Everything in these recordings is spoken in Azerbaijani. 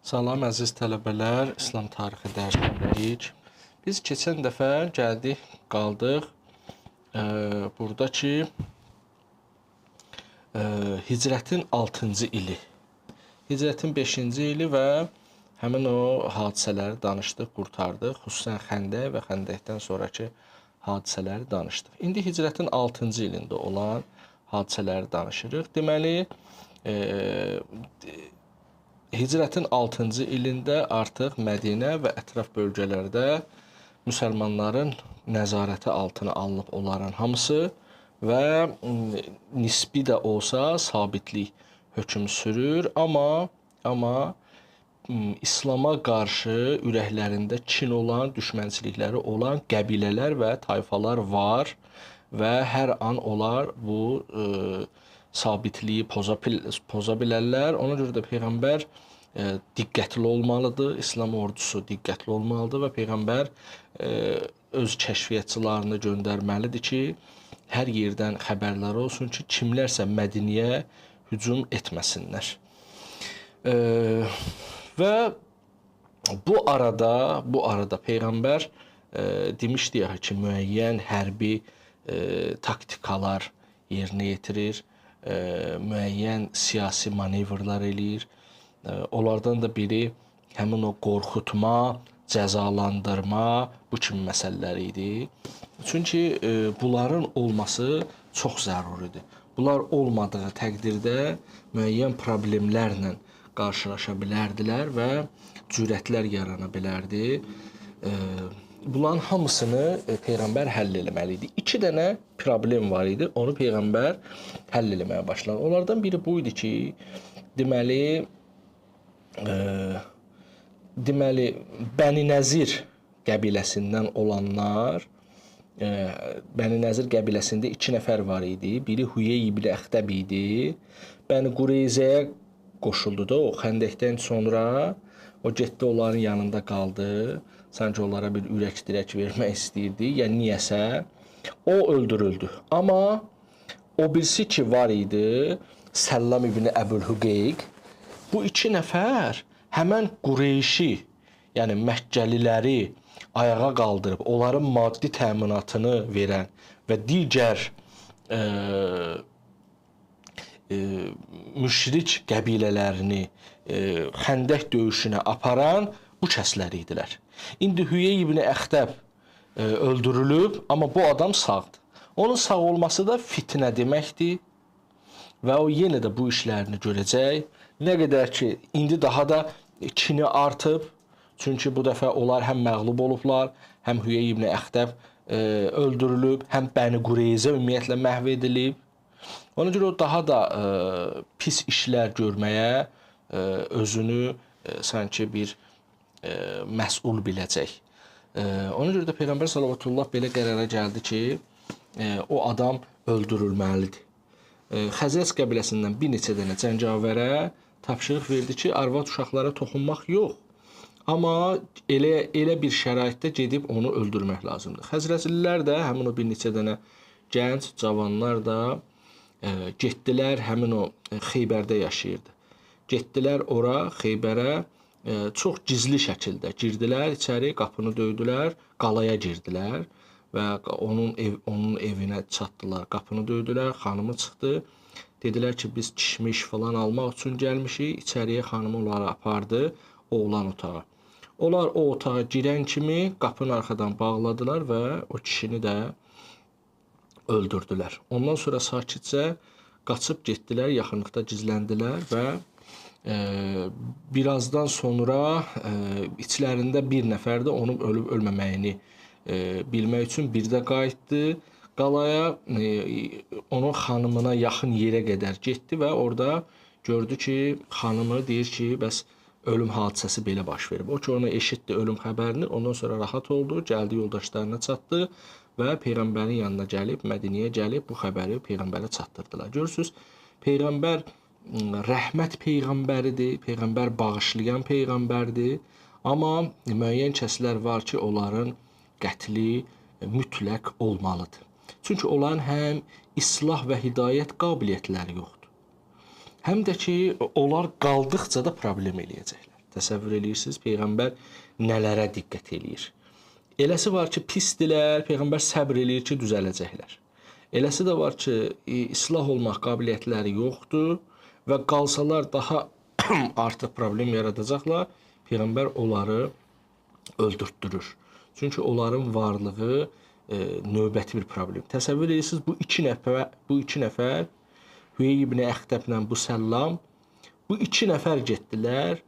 Salam əziz tələbələr, İslam tarixi dərsindəyik. Biz keçən dəfə gəldik, qaldıq burada ki, Hicrətin 6-cı ili, Hicrətin 5-ci ili və həmin o hadisələri danışdıq, qurtardıq. Xüsusən Xəndək və Xəndəkdən sonraki hadisələri danışdıq. İndi Hicrətin 6-cı ilində olan hadisələri danışırıq. Deməli, Hicrətin 6-cı ilində artıq Mədinə və ətraf bölgələrdə müsəlmanların nəzarəti altına alınıb onların hamısı və nisbi də olsa sabitlik hökm sürür. Amma İslama qarşı ürəklərində kin olan, düşmənçilikləri olan qəbilələr və tayfalar var və hər an onlar bu sabitliyi poza bilərlər. Ona görə də Peyğəmbər diqqətli olmalıdır, İslam ordusu diqqətli olmalıdır və Peyğəmbər öz kəşfiyyatçılarını göndərməlidir ki, hər yerdən xəbərlər olsun ki, kimlərsə Mədiniyə hücum etməsinlər. Və bu arada Peyğəmbər demişdi ki, müəyyən hərbi taktikalar yerinə yetirir, müəyyən siyasi manevrlar eləyir. Onlardan da biri həmin o qorxutma, cəzalandırma, bu kimi məsələlər idi. Çünki bunların olması çox zəruridir. Bunlar olmadığı təqdirdə müəyyən problemlərlə qarşılaşa bilərdilər və cürətlər yarana bilərdi. Bunların hamısını Peyğəmbər həll eləməli idi. 2 dənə problem var idi, onu Peyğəmbər həll eləməyə başladı. Onlardan biri bu idi ki, deməli, Bəni Nəzir qəbiləsindən olanlar, Bəni Nəzir qəbiləsində 2 nəfər var idi. Biri Hüyey ibn Əxtəb idi. Bəni Qureyzəyə qoşuldu da o Xəndəkdən sonra. O getdi onların yanında qaldı. Sanki onlara bir ürək-dirək vermək istəyirdi. Yəni niyəsə o öldürüldü. Amma o birisi ki var idi, Səllam ibn Əbülhüqeyq. Bu 2 nəfər həmən Qureyşi, yəni Məkkəliləri ayağa qaldırıb, onların maddi təminatını verən və digər müşrik qəbilələrini Xəndək döyüşünə aparan bu kəslər idilər. İndi Hüyey ibn Əxtəb öldürülüb, amma bu adam sağdır. Onun sağ olması da fitnə deməkdir və o yenə də bu işlərini görəcək. Nə qədər ki, indi daha da kini artıb, çünki bu dəfə onlar həm məğlub olublar, həm Hüyey ibn Əxtəb öldürülüb, həm Bəni Qureyzə ümumiyyətlə məhv edilib. Ona görə o daha da pis işlər görməyə özünü sanki bir məsul biləcək. Ona görə də Peyğəmbər sallallahu belə qərara gəldi ki, o adam öldürülməlidir. Xəzrəc qəbiləsindən bir neçə dənə cəngavərə tapşırıq verdi ki, arvad uşaqlara toxunmaq yox. Amma elə bir şəraitdə gedib onu öldürmək lazımdır. Xəzrəclilər də, həmin o bir neçə dənə gənc cavanlar da getdilər, həmin o Xeybərdə yaşayırdı. Getdilər ora, Xeybərə çox gizli şəkildə girdilər içəri, qapını döydülər, qalaya girdilər və onun evinə çatdılar, qapını döydülər, xanımı çıxdı. Dedilər ki, biz kişmiş falan almaq üçün gəlmişik, içəriyə xanımı onları apardı, oğlan otağa. Onlar o otağa girən kimi qapını arxadan bağladılar və o kişini də öldürdülər. Ondan sonra sakitcə qaçıb getdilər, yaxınlıqda gizləndilər və birazdan sonra içlərində bir nəfər də onun ölüb ölməməyini bilmək üçün bir də qayıtdı qalaya, onun xanımına yaxın yerə qədər getdi və orada gördü ki, xanımı deyir ki, bəs ölüm hadisəsi belə baş verib. O ki, onu eşitdi ölüm xəbərini, ondan sonra rahat oldu, gəldi yoldaşlarına çatdı və Peyğəmbərin yanına gəlib, Mədiniyə gəlib bu xəbəri Peyğəmbərə çatdırdılar. Görürsünüz, Peyğəmbər rəhmət Peyğəmbəridir, Peyğəmbər bağışlayan Peyğəmbərdir. Amma müəyyən kəslər var ki, onların qətli mütləq olmalıdır. Çünki onların həm islah və hidayət qabiliyyətləri yoxdur. Həm də ki, onlar qaldıqca da problem eləyəcəklər. Təsəvvür edirsiniz, Peyğəmbər nələrə diqqət eləyir. Eləsi var ki, pisdilər, Peyğəmbər səbr eləyir ki, düzələcəklər. Eləsi də var ki, islah olmaq qabiliyyətləri yoxdur və qalsalar daha artıq problem yaradacaqlar. Peyğəmbər onları öldürtdürür. Çünki onların varlığı növbəti bir problem. Təsəvvür edirsiniz, bu iki nəfər Hüyey ibn Əxtəblə bu Səllam, bu iki nəfər getdilər,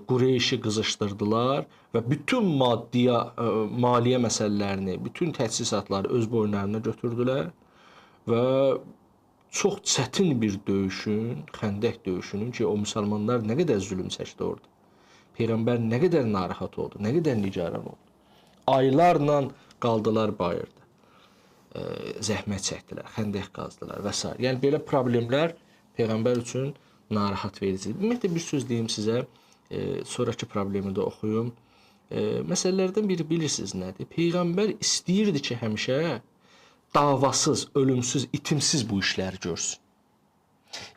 Qureyşi qızışdırdılar və bütün maliyyə məsələlərini, bütün təchizatları öz boyunlarına götürdülər və çox çətin bir döyüşün, Xəndək döyüşünün ki, o müsəlmanlar nə qədər zülm çəkdi orada. Peyğəmbər nə qədər narahat oldu, nə qədər nigaran oldu. Aylarla qaldılar bayırda. Zəhmət çəkdilər, xəndək qazdılar və s. Yəni belə problemlər Peyğəmbər üçün narahat vericidir. Ümumiyyətlə bir söz deyim sizə, sonraki problemi də oxuyum. Məsələlərdən biri bilirsiniz nədir? Peyğəmbər istəyirdi ki, həmişə davasız, ölümsüz, itimsiz bu işləri görsün.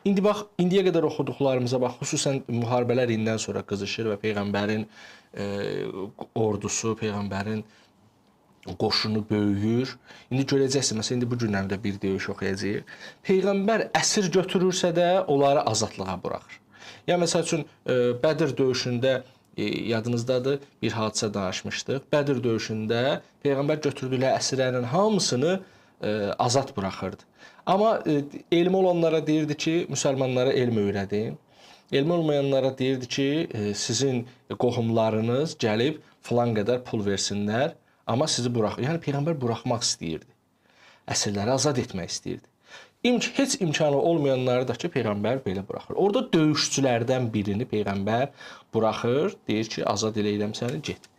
İndi bax, indiyə qədər oxuduqlarımıza bax, xüsusən müharibələr indən sonra qızışır və Peyğəmbərin ordusu, Peyğəmbərin qoşunu böyüyür. İndi görəcəksiniz, məsələn, indi bu günlərdə bir döyüş oxuyacağıq. Peyğəmbər əsir götürürsə də onları azadlığa buraxır. Yəni, məsəl üçün, Bədir döyüşündə, yadınızdadır, bir hadisə danışmışdıq. Bədir döyüşündə Peyğəmbər götürdüyü əsirlərin hamısını azad buraxırdı. Amma elmi olanlara deyirdi ki, müsəlmanlara elm öyrədin. Elmi olmayanlara deyirdi ki, sizin qohumlarınız gəlib filan qədər pul versinlər, amma sizi buraxır. Yəni, Peyğəmbər buraxmaq istəyirdi. Əsirləri azad etmək istəyirdi. Heç imkanı olmayanları da ki, Peyğəmbər belə buraxır. Orada döyüşçülərdən birini Peyğəmbər buraxır, deyir ki, azad eləyirəm səni, get.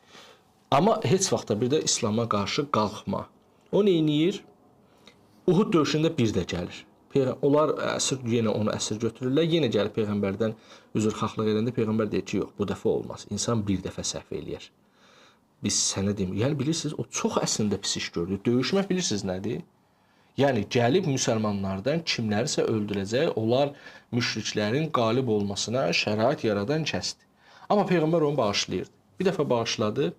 Amma heç vaxtda bir də İslama qarşı qalxma. O neyniyir? Uhud döyüşündə bir də gəlir. Onlar yenə onu əsir götürürlər, yenə gəlib Peyğəmbərdən üzrxahlıq edəndə Peyğəmbər deyir ki, yox, bu dəfə olmaz. İnsan bir dəfə səhv eləyər. Biz sənə demirik. Yəni, bilirsiniz, o çox əslində pis iş gördü. Döyüşmək bilirsiniz nədir? Yəni, gəlib müsəlmanlardan kimlərisə öldürəcək, onlar müşriklərin qalib olmasına şərait yaradan kəsdi. Amma Peyğəmbər onu bağışlayırdı. Bir dəfə bağışladı,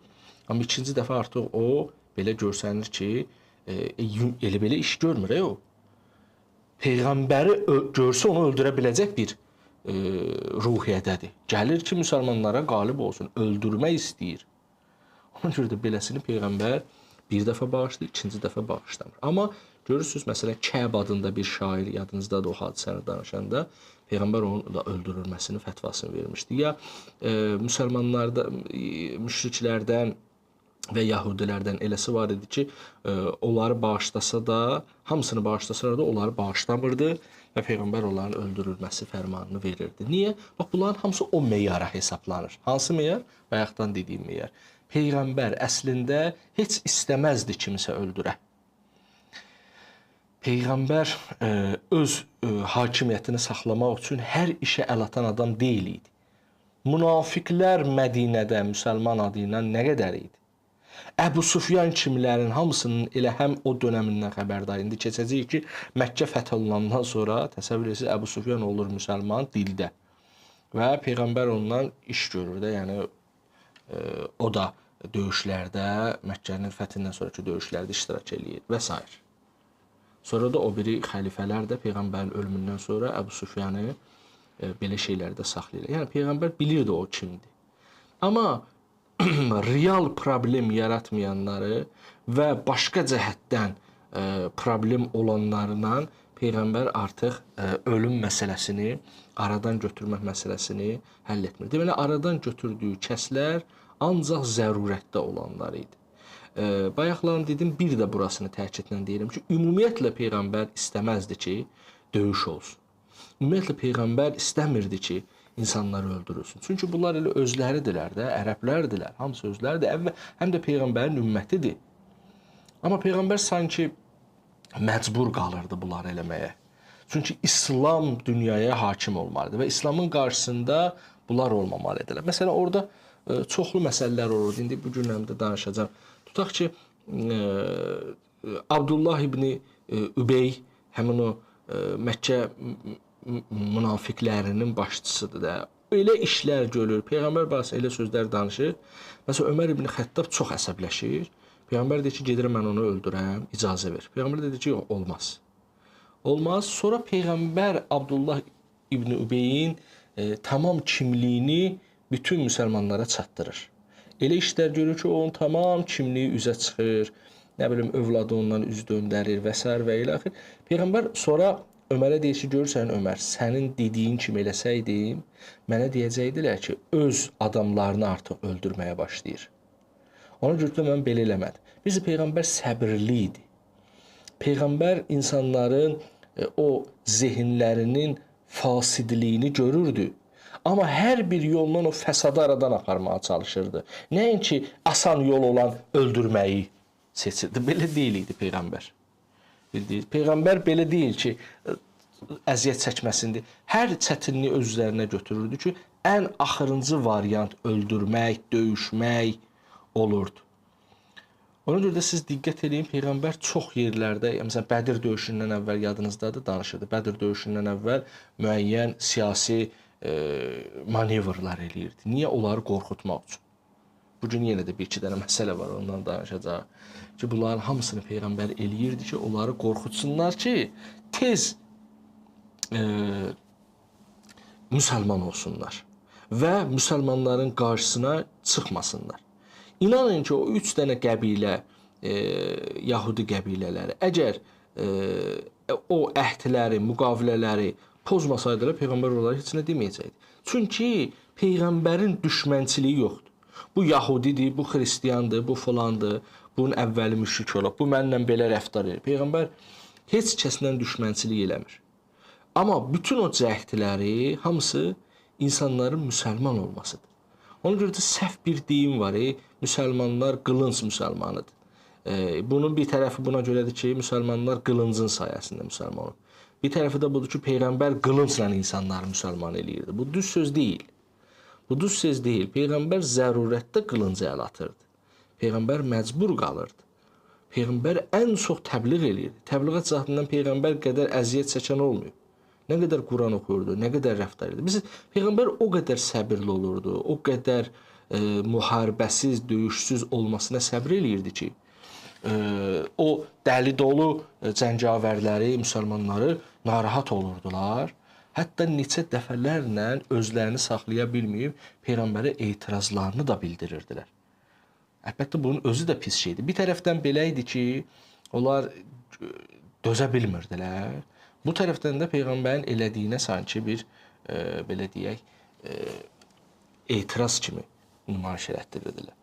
amma ikinci dəfə artıq o belə görsənir ki, elə-belə iş görmür, o. Peyğəmbəri görsə onu öldürə biləcək bir ruhiyyədədir. Gəlir ki, müsəlmanlara qalib olsun, öldürmək istəyir. Ona görə də beləsini Peyğəmbər bir dəfə bağışlayır, ikinci dəfə bağışlamır. Amma görürsünüz, məsələn, Kəb adında bir şair, yadınızdadır o hadisəni danışanda, Peyğəmbər onun da öldürülməsinin fətvasını vermişdi. Ya müsəlmanlarda, müşriklərdən və yahudilərdən eləsi var idi ki, onları bağışlasa da, hamısını bağışlasalar da onları bağışlamırdı və Peyğəmbər onların öldürülməsi fərmanını verirdi. Niyə? Bax, bunların hamısı o meyara hesablanır. Hansı meyar? Bayaqdan dediyim meyar. Peyğəmbər əslində heç istəməzdi kimisə öldürə. Peyğəmbər öz hakimiyyətini saxlamaq üçün hər işə əl atan adam deyil idi. Münafiqlər Mədinədə müsəlman adı ilə nə qədər idi? Əbu Sufyan kimlərin hamısının elə həm o dönəmindən xəbərdar. İndi keçəcəyik ki, Məkkə fəth olunandan sonra təsəvvür edirsiniz, Əbu Sufyan olur müsəlman dildə. Və Peyğəmbər ondan iş görür də, yəni o da döyüşlərdə, Məkkənin fəthindən sonraki döyüşlərdə iştirak eləyir və s. Sonra da o biri xəlifələr də Peyğəmbərin ölümündən sonra Əbu Sufyanı belə şeylərdə saxlayır. Yəni Peyğəmbər bilirdi o kimdir. Amma real problem yaratmayanları və başqa cəhətdən problem olanlarla Peyğəmbər artıq ölüm məsələsini, aradan götürmək məsələsini həll etmir. Deməli, aradan götürdüyü kəslər ancaq zərurətdə olanlar idi. Bayaqlarını dedim, bir də burasını təkidlə deyirəm ki, ümumiyyətlə Peyğəmbər istəməzdi ki, döyüş olsun. Ümumiyyətlə Peyğəmbər istəmirdi ki, insanları öldürülsün. Çünki bunlar elə özləridirlər də, ərəblərdirlər, hamısı özləridir, həm də Peyğəmbərin ümmətidir. Amma Peyğəmbər sanki məcbur qalırdı bunları eləməyə. Çünki İslam dünyaya hakim olmalıdır və İslamın qarşısında bunlar olmamalıdırlar. Məsələn, orada çoxlu məsələlər olur. İndi bu günlərimdə danışacağım. Tutaq ki, Abdullah ibn Übey, həmin o Məkkə münafiqlərinin başçısıdır da. elə işlər görür. Peyğəmbər barəsində elə sözlər danışır. Məsələn, Ömər ibn Xəttab çox əsəbləşir. Peyğəmbər deyir ki, gedirəm mən onu öldürəm, icazə ver. Peyğəmbər dedi ki, yox, olmaz. Olmaz. Sonra Peyğəmbər Abdullah ibn Übeyin tamam kimliyini bütün müsəlmanlara çatdırır. Elə işlər görür ki, onun tamam kimliyi üzə çıxır. Nə bilim, övladı ondan üz döndərir və s. və ilə axır. Peyğəmbər sonra Ömərə deyir ki, görürsən Ömər, sənin dediyin kimi eləsəydim, mənə deyəcəkdilər ki, öz adamlarını artıq öldürməyə başlayır. Ona görə də mən belə eləmədim. Bizi Peyğəmbər səbirli idi. Peyğəmbər insanların o zehinlərinin fasidliyini görürdü. Amma hər bir yoldan o fəsadı aradan aparmağa çalışırdı. Nəinki asan yol olan öldürməyi seçirdi. Belə deyil idi Peyğəmbər. Bildiniz? Peyğəmbər belə deyil ki, əziyyət çəkməsindir. Hər çətinliyi öz üzərinə götürürdü ki, ən axırıncı variant öldürmək, döyüşmək olurdu. Ona görə də siz diqqət edin, Peyğəmbər çox yerlərdə, məsələn, Bədir döyüşündən əvvəl yadınızdadır, danışırdı. Bədir döyüşündən əvvəl müəyyən siyasi manevrlar eləyirdi. Niyə? Onları qorxutmaq üçün. Bugün yenə də bir-iki dənə məsələ var, ondan danışacaq. Ki, bunların hamısını Peyğəmbər eləyirdi ki, onları qorxutsunlar ki, tez müsəlman olsunlar və müsəlmanların qarşısına çıxmasınlar. İnanın ki, o 3 dənə qəbilə, Yahudi qəbilələri, əgər o əhdləri, müqavilələri pozmasaydılar, Peyğəmbər onlara heç nə deməyəcəkdi. Çünki Peyğəmbərin düşmənçiliyi yoxdur. Bu Yahudidir, bu Xristiyandır, bu filandır, bunun əvvəli müşrik olub, bu mənimlə belə rəftar edir. Peyğəmbər heç kəslə düşmənçilik eləmir. Amma bütün o cəhdləri hamısı insanların müsəlman olmasıdır. Ona görə də səhv bir deyim var, müsəlmanlar qılınc müsəlmanıdır. Bunun bir tərəfi buna görədir ki, müsəlmanlar qılıncın sayəsində müsəlman olur. Bir tərəfi də budur ki, Peyğəmbər qılıncla insanları müsəlman eləyirdi. Bu düz söz deyil. Bu düz söz deyil. Peyğəmbər zərurətdə qılıncı əl atırdı. Peyğəmbər məcbur qalırdı. Peyğəmbər ən çox təbliğ eləyirdi. Təbliğat zahatından Peyğəmbər qədər əziyyət çəkən olmuyor. Nə qədər Quran oxuyurdu, nə qədər rəftar edirdi. Biz Peyğəmbər o qədər səbirli olurdu, o qədər müharibəsiz, döyüşsüz olmasına səbr eləyirdi ki, o dəli dolu cəngavərləri, müsəlmanları narahat olurdular. Hətta neçə dəfələrlə özlərini saxlaya bilməyib Peyğəmbərə etirazlarını da bildirirdilər. Əlbəttə bunun özü də pis şeydir. Bir tərəfdən belə idi ki, onlar dözə bilmirdilər. Bu tərəfdən də Peyğəmbərin elədiyinə sanki bir belə deyək etiraz kimi nümayiş elətdirirdilər.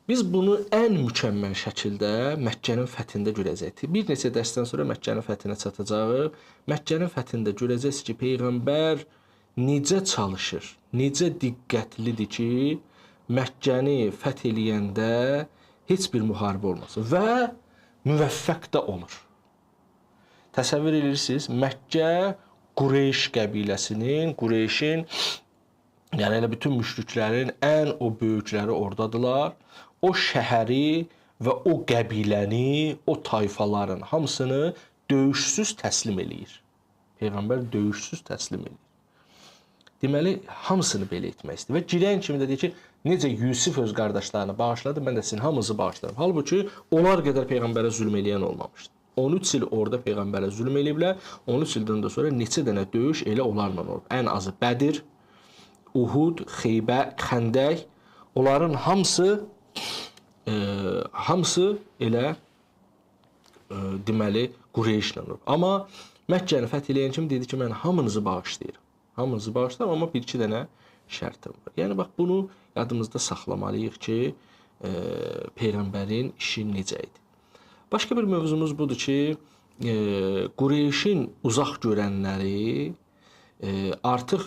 Biz bunu ən mükəmməl şəkildə Məkkənin fəthində görəcəyik. Bir neçə dərsdən sonra Məkkənin fəthinə çatacağıq. Məkkənin fəthində görəcəksiniz ki, Peyğəmbər necə çalışır, necə diqqətlidir ki, Məkkəni fəth eləyəndə heç bir müharibə olmasın və müvəffəq də olur. Təsəvvür edirsiniz, Məkkə Qureyş qəbiləsinin, Qureyşin, yəni elə bütün müşriklərin ən o böyükləri oradadılar. O şəhəri və o qəbiləni, o tayfaların hamısını döyüşsüz təslim eləyir. Peyğəmbər döyüşsüz təslim eləyir. Deməli, hamısını belə etmək istəyir. Və girən kimi də deyir ki, necə Yusif öz qardaşlarını bağışladı, mən də sizin hamınızı bağışlarım. Halbuki onlar qədər Peyğəmbərə zülm eləyən olmamışdı. 13 il orada Peyğəmbərə zülm eləyiblər. 13 ildən də sonra neçə dənə döyüş elə onlarla olub. Ən azı Bədir, Uhud, Xeybə, Xəndək, onların hamısı elə deməli Qureyşlə olub. Amma Məkkəni fəth eləyən kimi dedi ki, mən hamınızı bağışlayıram. Hamınızı bağışlayıram, amma bir-iki dənə şərtim var. Yəni bax bunu yadımızda saxlamalıyıq ki, Peyğəmbərin işi necə idi. Başqa bir mövzumuz budur ki, Qureyşin uzaq görənləri artıq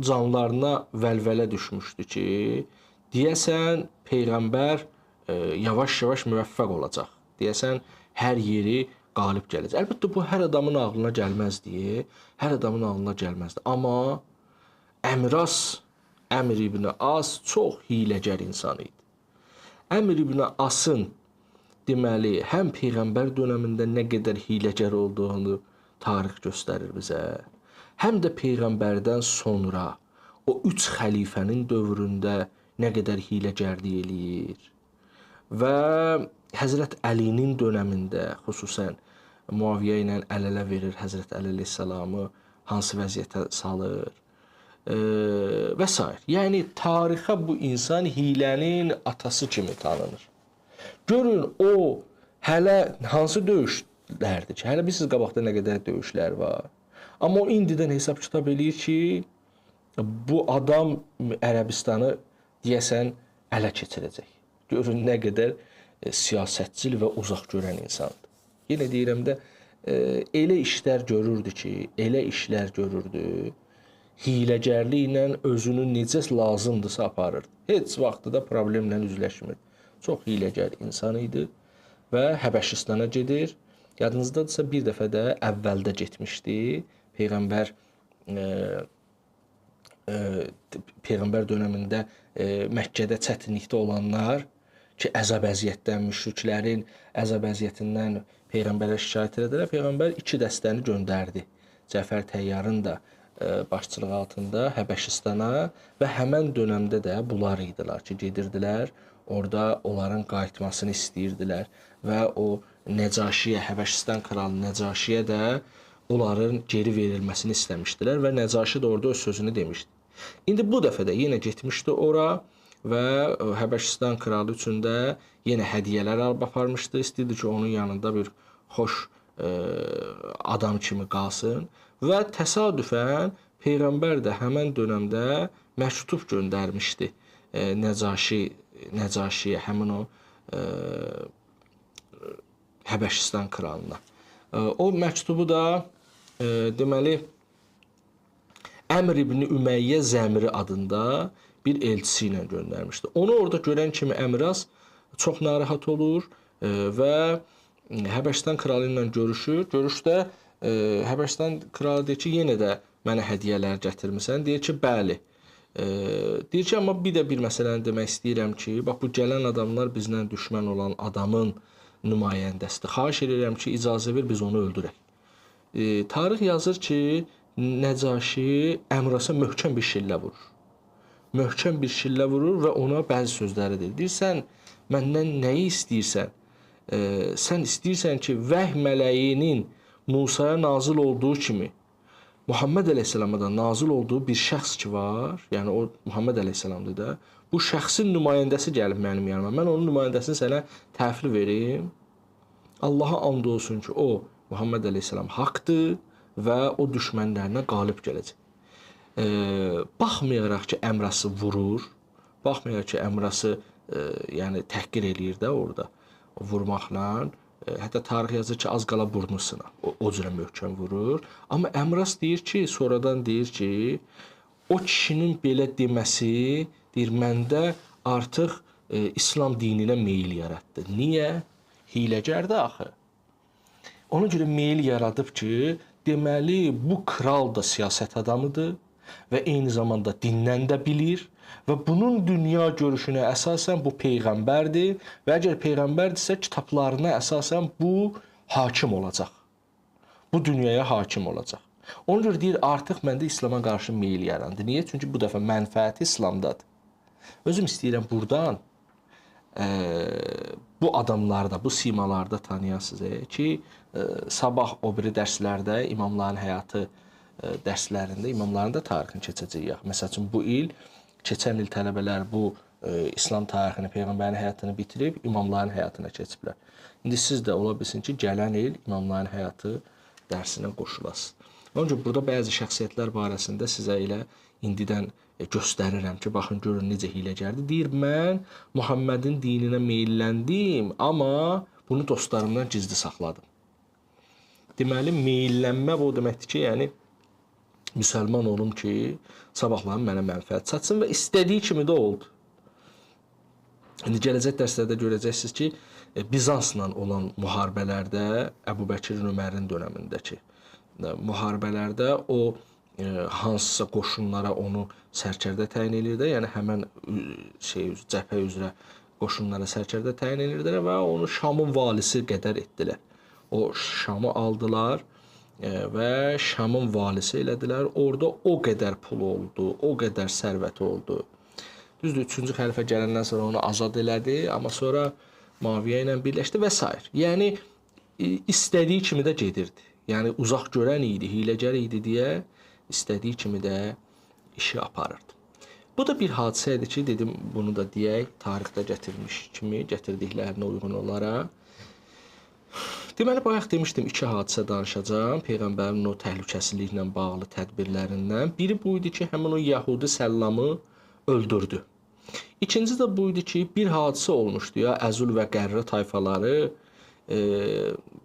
canlarına vəlvələ düşmüşdü ki, deyəsən Peyğəmbər yavaş-yavaş müvəffəq olacaq. Deyəsən hər yeri qalib gələcək. Əlbəttə bu hər adamın ağlına gəlməzdi. Hər adamın ağlına gəlməzdi. Amma Əmr ibn As çox hiyləgər insan idi. Əmr ibn Asın deməli, həm Peyğəmbər dönəmində nə qədər hiyləgər olduğunu tarix göstərir bizə, həm də Peyğəmbərdən sonra o 3 xəlifənin dövründə nə qədər hiyləgərlik eləyir və Həzrət Əlinin dönəmində xüsusən Muaviyə ilə əl-ələ verir, Həzrət Əli əleyhissalamı hansı vəziyyətə salır və s. Yəni tarixə bu insan hilənin atası kimi tanınır. Görün o hələ hansı döyüşlərdir ki, hələ bilirsiniz qabaqda nə qədər döyüşlər var. Amma o indidən hesab kitab eləyir ki, bu adam Ərəbistanı deyəsən ələ keçirəcək. Görün nə qədər siyasətçil və uzaq görən insandır. Yenə deyirəm də elə işlər görürdü ki, elə işlər görürdü, hiyləgərliklə özünü necə lazımdırsa aparırdı. Heç vaxtı da problemlə üzləşmir. Çox hiyləgər insan idi və Həbəşistana gedir. Yadınızdadırsa bir dəfə də əvvəldə getmişdi. Peyğəmbər dönəmində Məkkədə çətinlikdə olanlar ki, əzab-əziyyətdən, müşriklərin əzab-əziyyətindən Peyğəmbərə şikayət edilər. Peyğəmbər 2 dəstəni göndərdi. Cəfər Təyyarın da başçılığı altında Həbəşistana və həmən dönəmdə də bunlar idilər ki, gedirdilər, orada onların qayıtmasını istəyirdilər və o Nəcaşiyə, Həbəşistan kralı Nəcaşiyə də onların geri verilməsini istəmişdilər və Nəcaşi də orada öz sözünü demişdi. İndi bu dəfə də yenə getmişdi ora və Həbəşistan kralı üçün də yenə hədiyyələr alıb aparmışdı. İstəyirdi ki, onun yanında bir xoş adam kimi qalsın və təsadüfən Peyğəmbər də həmən dönəmdə məktub göndərmişdi Nəcaşiyə, həmin o Həbəşistan kralına. O məktubu da deməli Əmr ibn Ümeyyə Zəmiri adında bir elçisi ilə göndərmişdi. Onu orada görən kimi Əmraz çox narahat olur və Həbəşistan kralı ilə görüşür. Görüşdə Həbəşistan kralı deyir ki, yenə də mənə hədiyyələr gətirmisən. Deyir ki, bəli. Deyir ki, amma bir də bir məsələni demək istəyirəm ki, bax bu gələn adamlar bizlə düşmən olan adamın nümayəndəsidir. Xahiş edirəm ki, icazə ver biz onu öldürək. Tarix yazır ki, Nəcaşi Əmrasa möhkəm bir şillə vurur. Möhkəm bir şillə vurur və ona bəzi sözləri deyir. Deyir, sən məndən nəyi istəyirsən? Sən istəyirsən ki, vəhy mələyinin Musaya nazil olduğu kimi Muhammed Əleyhisselama da nazil olduğu bir şəxs ki var, yəni o Muhammed Əleyhisselamdır da, bu şəxsin nümayəndəsi gəlib mənim yanıma. Mən onun nümayəndəsini sənə təhvil verim. Allaha and olsun ki, o Muhammed Əleyhisselam haqdır və o düşmənlərinə qalib gələcək. Baxmayaraq ki, Əmrası vurur, baxmayaraq ki, Əmrası yəni təhqir eləyir də orada vurmaqla, hətta tarix yazır ki, az qala burnu sına, o cürə möhkəm vurur. Amma Əmras deyir ki, sonradan deyir ki, o kişinin belə deməsi, deyir, məndə artıq İslam dininə meyil yaratdı. Niyə? Hiyləgərdir axı. Ona görə meyil yaradıb ki, deməli, bu kral da siyasət adamıdır və eyni zamanda dindən də bilir və bunun dünya görüşünə əsasən bu Peyğəmbərdir və əgər Peyğəmbərdirsə kitablarına əsasən bu hakim olacaq. Bu dünyaya hakim olacaq. Ona görə deyir, artıq məndə İslama qarşı meyil yarandı. Niyə? Çünki bu dəfə mənfəəti İslamdadır. Özüm istəyirəm buradan bu adamlarda, bu simalarda tanıyasınız ki, sabah o biri dərslərdə imamların həyatı dərslərində imamların da tarixini keçəcəyik. Məsəl üçün bu il, keçən il tələbələr bu İslam tarixini, Peyğəmbərin həyatını bitirib imamların həyatına keçiblər. İndi siz də ola bilsin ki, gələn il imamların həyatı dərsinə qoşulasınız. Onun üçün burada bəzi şəxsiyyətlər barəsində sizə elə indidən göstərirəm ki, baxın, görün necə hiyləgərdir. Deyir, mən Muhammedin dininə meyilləndim, amma bunu dostlarımdan gizli saxladım. Deməli, meyillənmə o deməkdir ki, yəni müsəlman olum ki, sabahları mənə mənfəət çatsın və istədiyi kimi də oldu. İndi gələcək dərslərdə görəcəksiniz ki, Bizansla olan müharibələrdə, Əbu Bəkirin Ömərin dönəmindəki müharibələrdə o hansısa qoşunlara onu sərkərdə təyin edirdi, yəni həmən cəbhə üzrə qoşunlara sərkərdə təyin edirdilər və onu Şamın valisi qədər etdilər. O Şamı aldılar və Şamın valisi elədilər. Orada o qədər pul oldu, o qədər sərvəti oldu. Düzdür, 3-cü xəlifə gələndən sonra onu azad elədi, amma sonra Muaviyə ilə birləşdi və s. Yəni istədiyi kimi də gedirdi. Yəni uzaq görən idi, hiyləgər idi deyə istədiyi kimi də işi aparırdı. Bu da bir hadisə idi ki, dedim bunu da deyək, tarixdə gətirdiklərinə uyğun olaraq. Deməli, bayaq demişdim, 2 hadisə danışacağam. Peyğəmbərin o təhlükəsizliklə bağlı tədbirlərindən. Biri bu idi ki, həmin o Yəhudi Səllamı öldürdü. İkinci də bu idi ki, bir hadisə olmuşdu ya, Əzul və Qərrə tayfaları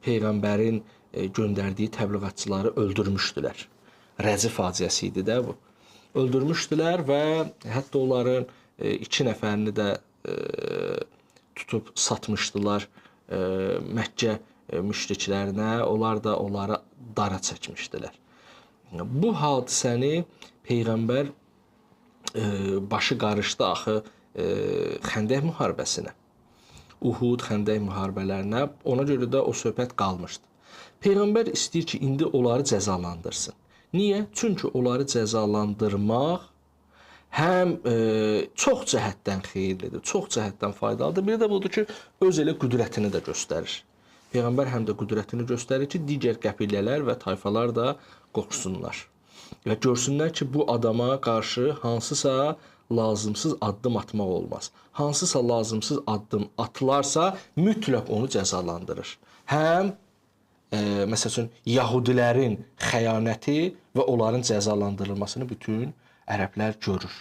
Peyğəmbərin göndərdiyi təbliğatçıları öldürmüşdülər. Rəzi faciəsi idi də bu. Öldürmüşdülər və hətta onların 2 nəfərini də tutub satmışdılar Məkkə müşriklərinə. Onlar da onları dara çəkmişdilər. Bu hadisəni Peyğəmbər başı qarışdı axı Xəndək müharibəsinə. Uhud, Xəndək müharibələrinə. Ona görə də o söhbət qalmışdı. Peyğəmbər istəyir ki, indi onları cəzalandırsın. Niyə? Çünki onları cəzalandırmaq həm çox cəhətdən xeyirlidir, çox cəhətdən faydalıdır. Bir də budur ki, öz elə qüdrətini də göstərir. Peyğəmbər həm də qüdrətini göstərir ki, digər qəbilələr və tayfalar da qorxsunlar. Və görsünlər ki, bu adama qarşı hansısa lazımsız addım atmaq olmaz. Hansısa lazımsız addım atılarsa, mütləq onu cəzalandırır. Həm məsəl üçün, Yahudilərin xəyanəti və onların cəzalandırılmasını bütün ərəblər görür.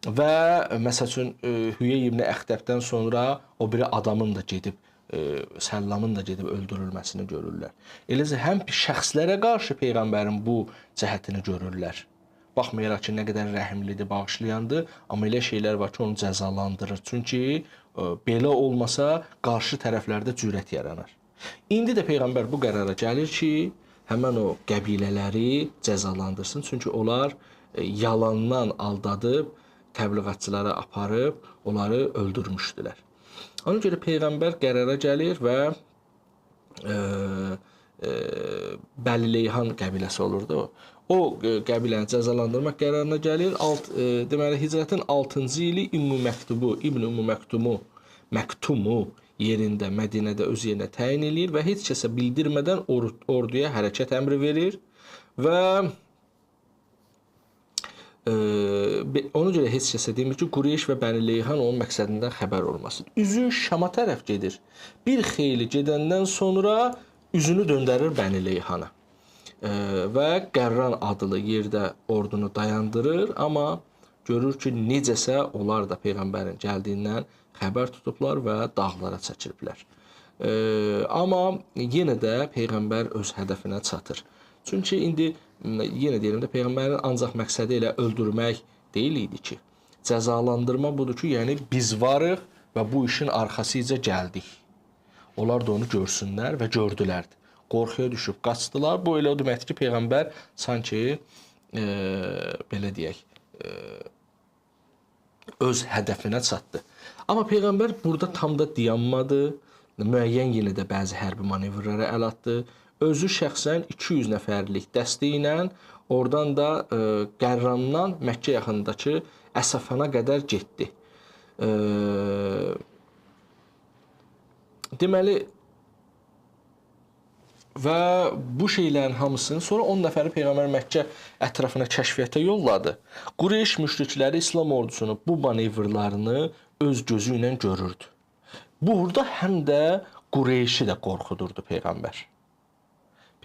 Və məsəl üçün, Hüyey ibn Əxtəbdən sonra o biri adamın da gedib, Səllamın da gedib öldürülməsini görürlər. Eləcə, həm şəxslərə qarşı Peyğəmbərin bu cəhətini görürlər. Baxmayaraq ki, nə qədər rəhimlidir, bağışlayandır, amma elə şeylər var ki, onu cəzalandırır. Çünki belə olmasa, qarşı tərəflərdə cürət yaranar. İndi də Peyğəmbər bu qərara gəlir ki, həmən o qəbilələri cəzalandırsın. Çünki onlar yalandan aldadıb, təbliğatçılara aparıb, onları öldürmüşdülər. Ona görə Peyğəmbər qərara gəlir və Bəlileyhan qəbiləsi olurdu. O qəbiləni cəzalandırmaq qərarına gəlir. Deməli, Hicrətin 6-cı ili İbn Ümmü Məktumu yerində, Mədinədə öz yerinə təyin eləyir və heç kəsə bildirmədən orduya hərəkət əmri verir və ona görə heç kəsə demir ki, Qureyş və Bəni Leyhan onun məqsədindən xəbər olmasın. Üzü Şama tərəf gedir. Bir xeyli gedəndən sonra üzünü döndərir Bəni Leyhana və Qərran adlı yerdə ordunu dayandırır, amma görür ki, necəsə onlar da Peyğəmbərin gəldiyindən xəbər tutublar və dağlara çəkiliblər. Amma yenə də Peyğəmbər öz hədəfinə çatır. Çünki indi yenə deyirəm də Peyğəmbərin ancaq məqsədi elə öldürmək deyil idi ki. Cəzalandırma budur ki, yəni biz varıq və bu işin arxasıca gəldik. Onlar da onu görsünlər və gördülər. Qorxuya düşüb qaçdılar. Bu elə o deməkdir ki, Peyğəmbər sanki belə deyək, öz hədəfinə çatdı. Amma Peyğəmbər burada tam da dayanmadı. Müəyyən yenə də bəzi hərbi manevrlərə əl atdı. Özü şəxsən 200 nəfərlik dəstə ilə oradan da Qərrandan Məkkə yaxınındakı Əsəfana qədər getdi. Deməli, və bu şeylərin hamısını sonra 10 nəfəri Peyğəmbər Məkkə ətrafına kəşfiyyata yolladı. Qureyş müşrikləri İslam ordusunu bu manevrlarını öz gözü ilə görürdü. Burada həm də Qureyşi də qorxudurdu Peyğəmbər.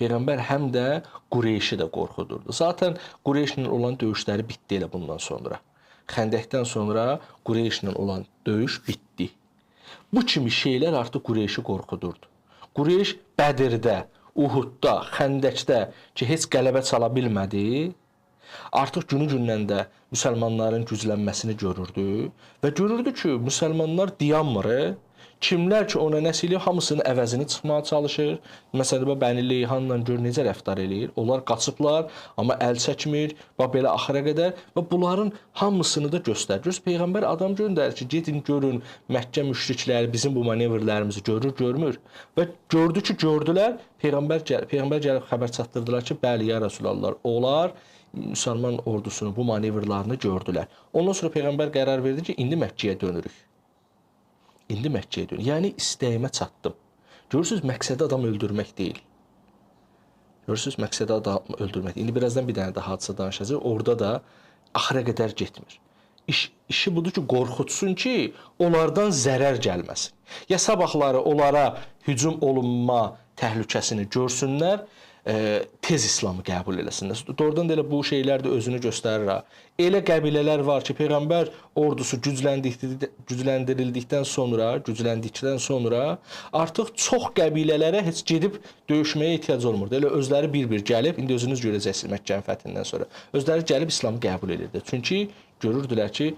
Peyğəmbər həm də Qureyşi də qorxudurdu. Zaten Qureyşlə olan döyüşləri bitdi elə bundan sonra. Xəndəkdən sonra Qureyşlə olan döyüş bitdi. Bu kimi şeylər artıq Qureyşi qorxudurdu. Qureyş Bədirdə, Uhudda, Xəndəkdə ki, heç qələbə çala bilmədi, artıq günü-gündən də müsəlmanların güclənməsini görürdü və görürdü ki, müsəlmanlar dayanmır, kimlər ki ona nəsə eləyir, hamısının əvəzini çıxmağa çalışır. Məsələn, Bəni Leyhanla gör necə rəftar eləyir. Onlar qaçıblar, amma əl çəkmir və belə axıra qədər və bunların hamısını da göstərir. Peyğəmbər adam göndərir ki, gedin görün Məkkə müşrikləri bizim bu manevrlərimizi görür, görmür və gördü ki, gördülər. Peyğəmbər gəlib xəbər çatdırdılar ki, bəli ya Rəsulullah, onlar müsəlman ordusunun bu manevrlarını gördülər. Ondan sonra Peyğəmbər qərar verdi ki, indi Məkkəyə dönürük. İndi Məkkəyə dönürük. Yəni istəyimə çatdım. Görürsüz, məqsədi adam öldürmək deyil. Görürsüz, məqsədi adam öldürmək. İndi birazdan bir dənə də hadisə danışacağıq. Orada da axıra qədər getmir. İşi budur ki, qorxutsun ki, onlardan zərər gəlməsin. Ya sabahları onlara hücum olunma təhlükəsini görsünlər, tez İslamı qəbul eləsinlər. Doğrudan da elə bu şeylər də özünü göstərir. Elə qəbilələr var ki, Peyğəmbər ordusu gücləndirildikdən sonra artıq çox qəbilələrə heç gedib döyüşməyə ehtiyac olmurdu. Elə özləri bir-bir gəlib, indi özünüz görəcəksiniz Məkkənin fəthindən sonra. Özləri gəlib İslamı qəbul edirdi. Çünki görürdülər ki,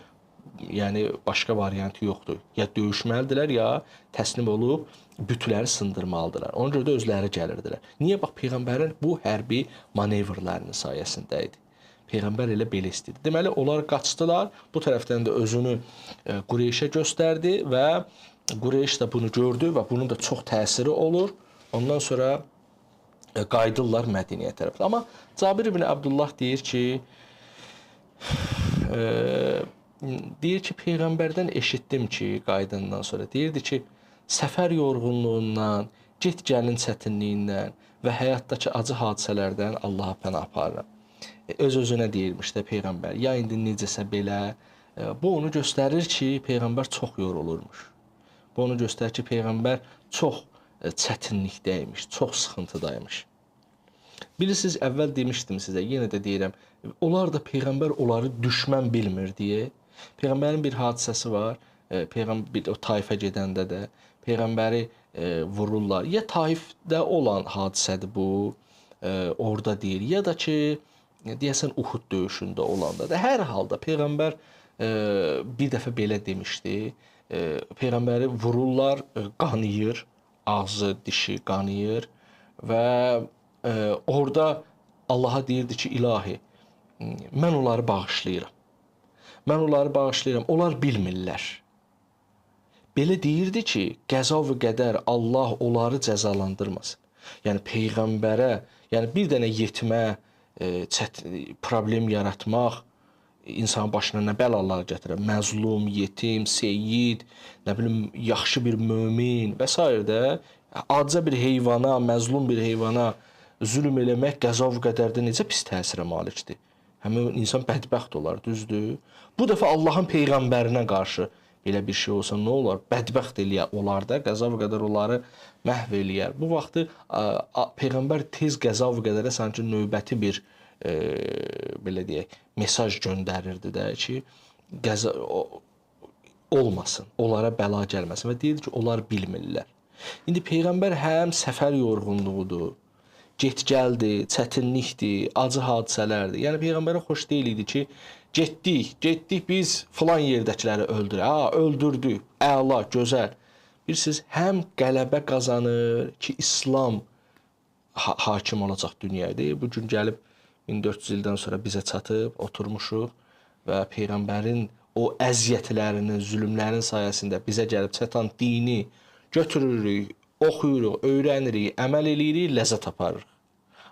yəni başqa variantı yoxdur. Ya döyüşməlidirlər, ya təslim olub bütləri sındırmalıdırlar. Ona görə də özləri gəlirdilər. Niyə? Bax, Peyğəmbərin bu hərbi manevrlərinin sayəsində idi. Peyğəmbər elə belə istəyirdi. Deməli, onlar qaçdılar. Bu tərəfdən də özünü Qureyşə göstərdi və Qureyş də bunu gördü və bunun da çox təsiri olur. Ondan sonra qayıdırlar Mədinəyə tərəf. Amma Cabir ibn Abdullah deyir ki, Peyğəmbərdən eşitdim ki, qayıdandan sonra deyirdi ki, səfər yorğunluğundan, get-gəlin çətinliyindən və həyatdakı acı hadisələrdən Allaha pənah aparıram. Öz-özünə deyirmiş də Peyğəmbər. Ya indi necəsə belə. Bu onu göstərir ki, Peyğəmbər çox yorulurmuş. Bu onu göstərir ki, Peyğəmbər çox çətinlikdəymiş, çox sıxıntıdaymış. Bilirsiniz, əvvəl demişdim sizə, yenə də deyirəm, onlar da Peyğəmbər onları düşmən bilmir deyə. Peyğəmbərin bir hadisəsi var, o Taifə gedəndə də Peyğəmbəri vururlar. Ya Taifdə olan hadisədir bu, orada deyir, ya da ki, deyəsən Uhud döyüşündə olanda da. Hər halda Peyğəmbər bir dəfə belə demişdi, Peyğəmbəri vururlar, qanıyır, ağzı, dişi qanıyır və orada Allaha deyirdi ki, ilahi, mən onları bağışlayıram. Mən onları bağışlayıram, onlar bilmirlər. Belə deyirdi ki, qəza və qədər Allah onları cəzalandırmasın. Yəni Peyğəmbərə, yəni bir dənə yetimə problem yaratmaq insanın başına nə bəlalar gətirər? Məzlum, yetim, seyyid, nə bilim, yaxşı bir mömin və s. də acı bir heyvana, məzlum bir heyvana zülm eləmək qəza və qədərdə necə pis təsirə malikdir. Həmin insan bədbəxt olar, düzdür? Bu dəfə Allahın Peyğəmbərinə qarşı belə bir şey olsa nə olar? Bədbəxt eləyər olar da, qəza və qədər onları məhv eləyər. Bu vaxtı Peyğəmbər tez qəza və qədərə sanki növbəti bir belə deyək, mesaj göndərirdi də ki, qəza olmasın, onlara bəla gəlməsin və deyirdi ki, onlar bilmirlər. İndi Peyğəmbər həm səfər yorğunluğudur, get-gəldir, çətinlikdir, acı hadisələrdir. Yəni Peyğəmbərə xoş deyil idi ki, getdik biz filan yerdəkiləri öldürdük, əla, gözəl. Bilirsiniz, həm qələbə qazanır ki, İslam hakim olacaq dünyada. Bu gün gəlib 1400 ildən sonra bizə çatıb, oturmuşuq və Peyğəmbərin o əziyyətlərinin, zülmlərin sayəsində bizə gəlib çatan dini götürürük, oxuyuruq, öyrənirik, əməl eləyirik, ləzzət aparırıq.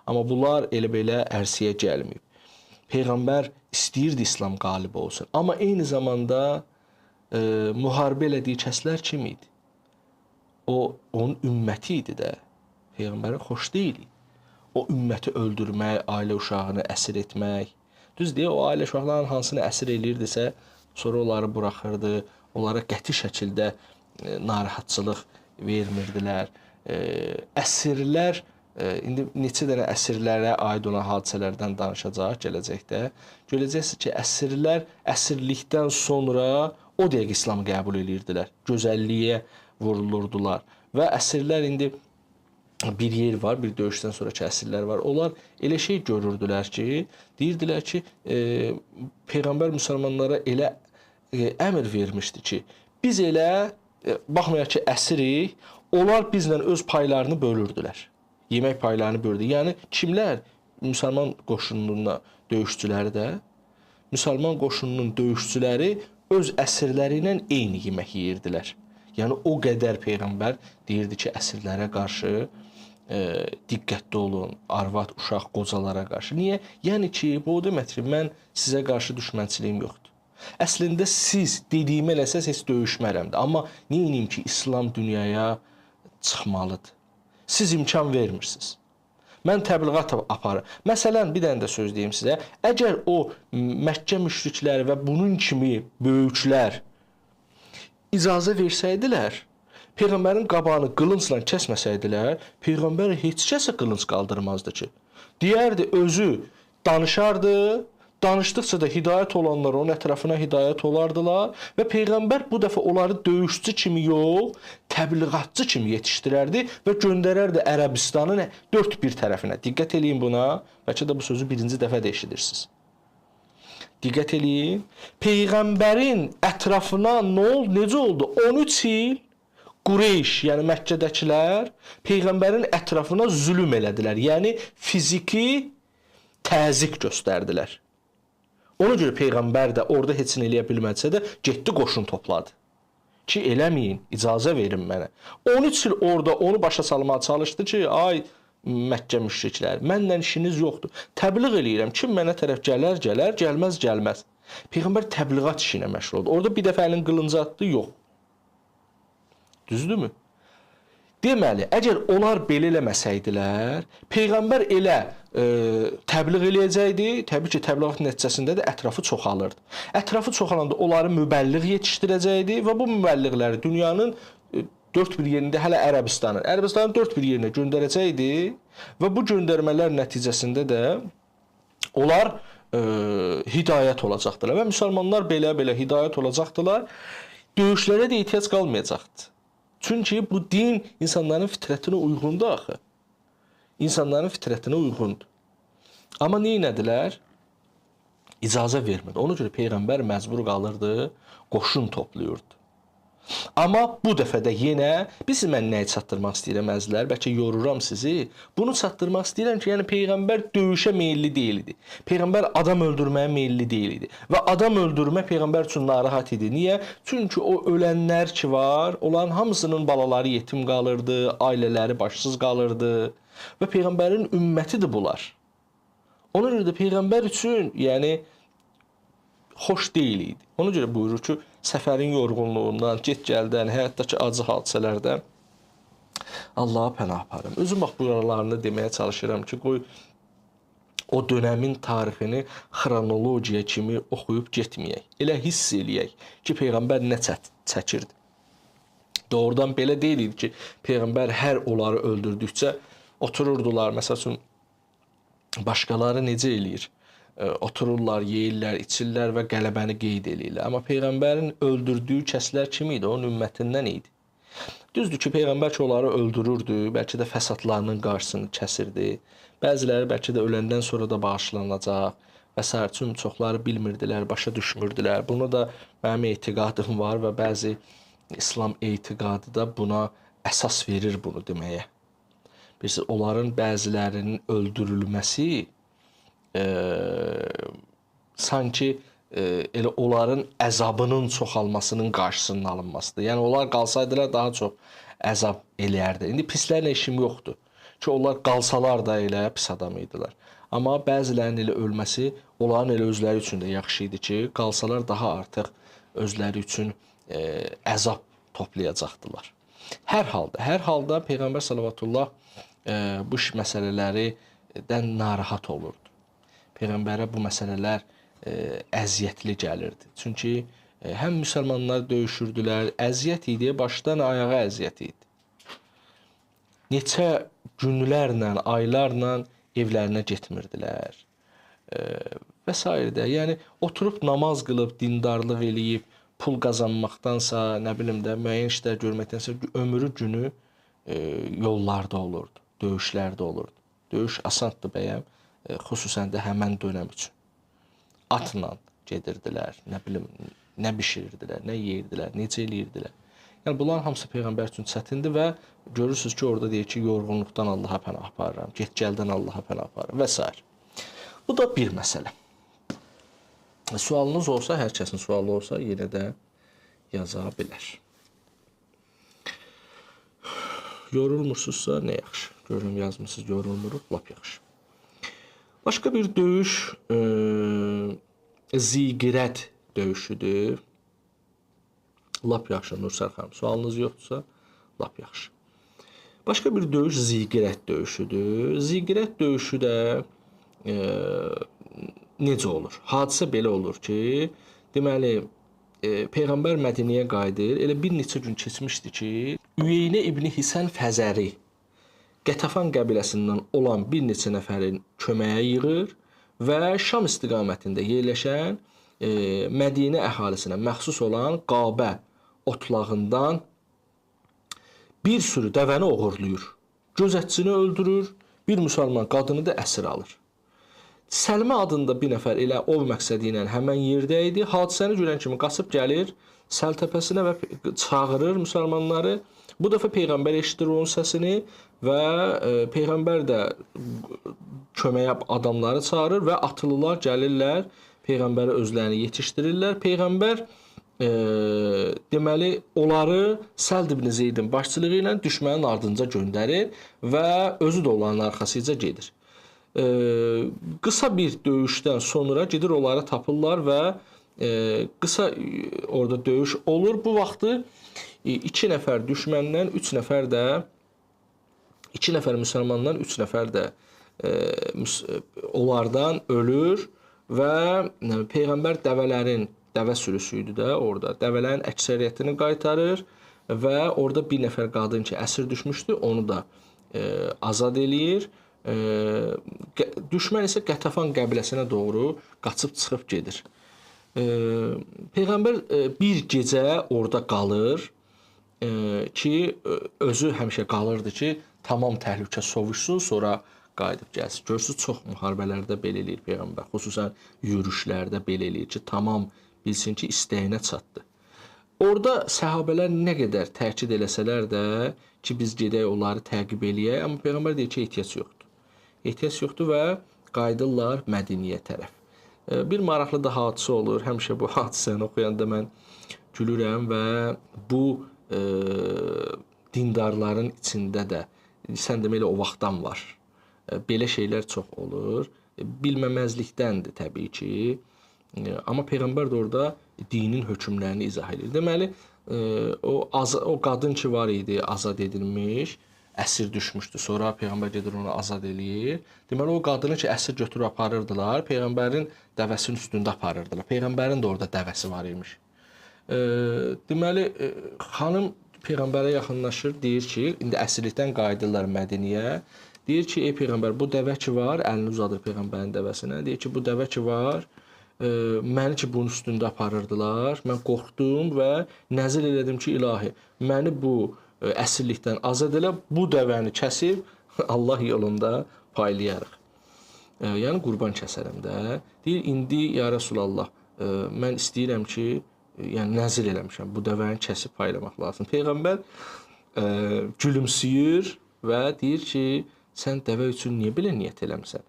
Amma bunlar elə belə ərsəyə gəlməyib. Peyğəmbər istəyirdi İslam qalib olsun. Amma eyni zamanda müharibə elədiyi kəslər kim idi? O, onun ümməti idi də. Peyğəmbərin xoş deyil. O ümməti öldürmək, ailə uşağını əsir etmək. Düz deyə, o ailə uşaqlarının hansını əsir eləyirdisə, sonra onları buraxırdı, onlara qəti şəkildə narahatçılıq vermirdilər. Əsirlər, indi neçə dənə əsirlərə aid olan hadisələrdən danışacaq gələcəkdə. Görəcəksiniz ki, əsirlər əsirlikdən sonra o dəqiq İslamı qəbul edirdilər. Gözəlliyə vurulurdular. Və əsirlər indi bir yer var, bir döyüşdən sonraki əsirlər var. Onlar elə şey görürdülər ki, deyirdilər ki, Peyğəmbər müsəlmanlara elə əmr vermişdi ki, biz elə baxmayaraq ki, əsirik, onlar bizlə öz paylarını bölürdülər. Yemək paylarını böldü. Yəni kimlər? Müsəlman qoşununun döyüşçüləri də, müsəlman qoşununun döyüşçüləri öz əsirləri ilə eyni yemək yeyirdilər. Yəni o qədər Peyğəmbər deyirdi ki, əsirlərə qarşı diqqətli olun, arvad, uşaq, qocalara qarşı. Niyə? Yəni ki, bu o deməkdir ki, mən sizə qarşı düşmənçiliyim yoxdur. Əslində siz dediyimi eləsəz heç döyüşmərəm də. Amma neyiniyim ki, İslam dünyaya çıxmalıdır. Siz imkan vermirsiniz. Mən təbliğat aparım. Məsələn, bir dənə də söz deyim sizə. Əgər o Məkkə müşrikləri və bunun kimi böyüklər icazə versəydilər, Peyğəmbərin qabağını qılıncla kəsməsəydilər, Peyğəmbər heç kəsə qılınc qaldırmazdı ki. Deyərdi, özü danışardı, danışdıqca da hidayət olanlar onun ətrafına hidayət olardılar və Peyğəmbər bu dəfə onları döyüşçü kimi yox, təbliğatçı kimi yetişdirərdi və göndərərdi Ərəbistanın dörd bir tərəfinə. Diqqət eləyin buna, bəlkə də bu sözü birinci dəfə də eşidirsiniz. Diqqət eləyin. Peyğəmbərin ətrafına necə oldu? 13 il Qureyş, yəni Məkkədəkilər Peyğəmbərin ətrafına zülm elədilər. Yəni fiziki təzyiq göstərdilər. Ona görə Peyğəmbər də orada heç nə eləyə bilməsə də getdi qoşun topladı. Ki eləməyin, icazə verin mənə. 13 il orada onu başa salmağa çalışdı ki, ay Məkkə müşriklər, mənlə işiniz yoxdur. Təbliğ eləyirəm, kim mənə tərəf gələr, gələr, gəlməz, gəlməz. Peyğəmbər təbliğat işi ilə məşğul oldu. Orada bir dəfə əlin qılıncı atdı, yox. Düzdürmü? Deməli, əgər onlar belə eləməsəydilər, Peyğəmbər elə təbliğ eləyəcəkdi, təbii ki, təbliğat nəticəsində də ətrafı çoxalırdı. Ətrafı çoxalanda onları mübəlliğ yetişdirəcəkdi və bu mübəlliğləri dünyanın dörd bir yerində, hələ Ərəbistanın dörd bir yerinə göndərəcəkdi və bu göndərmələr nəticəsində də onlar hidayət olacaqdılar və müsəlmanlar belə-belə hidayət olacaqdılar. Döyüşlərə də ehtiyac qalmayacaqdı. Çünki bu din insanların fitrətinə uyğundur axı. İnsanların fitrətinə uyğundur. Amma neynədilər? İcazə vermədi. Ona görə Peyğəmbər məcbur qalırdı, qoşun toplayırdı. Amma bu dəfə də yenə, mən nəyi çatdırmaq istəyirəm əzizlər, bəlkə yoruram sizi. Bunu çatdırmaq istəyirəm ki, yəni Peyğəmbər döyüşə meyilli deyildi. Peyğəmbər adam öldürməyə meyilli deyildi. Və adam öldürmə Peyğəmbər üçün narahat idi. Niyə? Çünki o ölənlər ki var, onların hamısının balaları yetim qalırdı, ailələri başsız qalırdı. Və Peyğəmbərin ümmətidir bunlar. Ona görə də Peyğəmbər üçün, yəni, xoş deyil idi. Ona görə buyurur ki, səfərin yorğunluğundan, get-gəldən, həyatdakı acı hadisələrdən Allaha pənah aparım. Özüm bax buralarını deməyə çalışıram ki, qoy o dönəmin tarixini xronologiya kimi oxuyub getməyək. Elə hiss eləyək ki, Peyğəmbər nə çəkirdi. Doğrudan belə deyil idi ki, Peyğəmbər hər onları öldürdükcə otururdular, məsəl üçün, başqaları necə eləyir? Otururlar, yeyirlər, içirlər və qələbəni qeyd eləyirlər. Amma Peyğəmbərin öldürdüyü kəslər kim idi? Onun ümmətindən idi. Düzdür ki, Peyğəmbər ki, onları öldürürdü, bəlkə də fəsadlarının qarşısını kəsirdi. Bəziləri bəlkə də öləndən sonra da bağışlanacaq və s. Çünki çoxları bilmirdilər, başa düşmürdülər. Buna da mənim etiqadım var və bəzi İslam etiqadı da buna əsas verir bunu deməyə. Bilirsiniz, onların bəzilərinin öldürülməsi sanki elə onların əzabının çoxalmasının qarşısının alınmasıdır. Yəni onlar qalsaydılar daha çox əzab eləyərdi. İndi pislərlə işim yoxdur. Ki onlar qalsalar da elə pis adam idilər. Amma bəzilərinin elə ölməsi onların elə özləri üçün də yaxşı idi ki, qalsalar daha artıq özləri üçün əzab toplayacaqdılar. Hər halda Peyğəmbər sallallahu bu məsələlərdən narahat olurdu. Peyğəmbərə bu məsələlər əziyyətli gəlirdi. Çünki həm müsəlmanlar döyüşürdülər, əziyyət idi, başdan ayağa əziyyət idi. Neçə günlərlə, aylarla evlərinə getmirdilər və s. Yəni oturub namaz qılıb, dindarlıq eləyib, pul qazanmaqdansa, nə bilim də müəyyən işlər görməkdənsə ömrü günü yollarda olurdu, döyüşlərdə olurdu. Döyüş asandır bəyəm. Xüsusən də həmən dönəm üçün. Atla gedirdilər, nə bilim, nə bişirirdilər, nə yeyirdilər, necə eləyirdilər. Yəni bunların hamısı peyğəmbər üçün çətindir və görürsüz ki, orada deyir ki, yorğunluqdan Allaha pənah aparıram, get-gəldən Allaha pənah aparıram və s. Bu da bir məsələ. Sualınız olsa, hər kəsin sualı olsa yenə də yaza bilər. Yorulmursunuzsa nə yaxşı. Görürüm yazmısınız, yorulmuruq, lap yaxşı. Başqa bir döyüş Ziqirət döyüşüdür. Lap yaxşı Nursər xanım. Sualınız yoxdursa, lap yaxşı. Başqa bir döyüş Ziqirət döyüşüdür. Ziqirət döyüşü də necə olur? Hadisə belə olur ki, deməli, Peyğəmbər Mədiniyə qayıdır. Elə bir neçə gün keçmişdi ki, Üyeynə İbni Hisən Fəzəri Qətəfan qəbiləsindən olan bir neçə nəfərin köməyə yığır və Şam istiqamətində yerləşən Mədinə əhalisinə məxsus olan Qabə otlağından bir sürü dəvəni oğurlayır. Gözətçini öldürür, bir müsəlman qadını da əsir alır. Səlmə adında bir nəfər elə o məqsədi ilə həmən yerdə idi. Hadisəni görən kimi qaçıb gəlir Səltəpəsinə və çağırır müsəlmanları. Bu dəfə Peyğəmbər eşidir onun səsini və Peyğəmbər də köməyə adamları çağırır və atlılar gəlirlər, Peyğəmbəri özlərini yetişdirirlər. Peyğəmbər deməli onları Səld ibn Zeydin başçılığı ilə düşmənin ardınca göndərir və özü də onların arxasıca gedir. Qısa bir döyüşdən sonra gedir onları tapırlar və qısa orada döyüş olur. Bu vaxtı 2 nəfər düşməndən, 3 nəfər də 2 nəfər müsəlmandan 3 nəfər də onlardan ölür və Peyğəmbər dəvə sürüsü idi də orada. Dəvələrin əksəriyyətini qaytarır və orada bir nəfər qadın ki, əsir düşmüşdü, onu da azad eləyir. Düşmən isə Qətəfan qəbiləsinə doğru qaçıb çıxıb gedir. Peyğəmbər bir gecə orada qalır ki, özü həmişə qalırdı ki, tamam təhlükə sovuşsun, sonra qayıdıb gəlsin. Görürsünüz, çox müharibələrdə belə eləyir Peyğəmbər. Xüsusən yürüşlərdə belə eləyir ki, tamam bilsin ki, istəyinə çatdı. Orada səhabələr nə qədər təkid eləsələr də ki, biz gedək onları təqib eləyək, amma Peyğəmbər deyir ki, ehtiyac yoxdur. Ehtiyac yoxdur və qayıdırlar Mədiniyə tərəf. Bir maraqlı da hadisə olur. Həmişə bu hadisəni oxuyanda mən gülürəm və bu dindarların içində də sən deməli o vaxtdan var. Belə şeylər çox olur. Bilməməzlikdəndir təbii ki. Amma Peyğəmbər də orada dinin hökmlərini izah edir. Deməli, o qadın ki var idi, azad edilmiş, əsir düşmüşdü. Sonra Peyğəmbər gedir onu azad eləyir. Deməli, o qadını ki əsir götürüb aparırdılar, Peyğəmbərin dəvəsinin üstündə aparırdılar. Peyğəmbərin də orada dəvəsi var imiş. Deməli, xanım Peyğəmbərə yaxınlaşır, deyir ki, indi əsirlikdən qayıdırlar Mədiniyə. Deyir ki, ey Peyğəmbər, bu dəvə ki var, əlini uzadır Peyğəmbərin dəvəsinə. Deyir ki, bu dəvə ki var, məni ki bunun üstündə aparırdılar. Mən qorxdum və nəzir elədim ki, ilahi, məni bu əsirlikdən azad elə, bu dəvəni kəsib Allah yolunda paylayarıq. Yəni qurban kəsərəm də. Deyir, indi ya Rəsulallah, mən istəyirəm ki, yəni nəzir eləmişəm, bu dəvəni kəsib paylamaq lazım. Peyğəmbər gülümsüyür və deyir ki, sən dəvə üçün niyə belə niyyət eləmisən?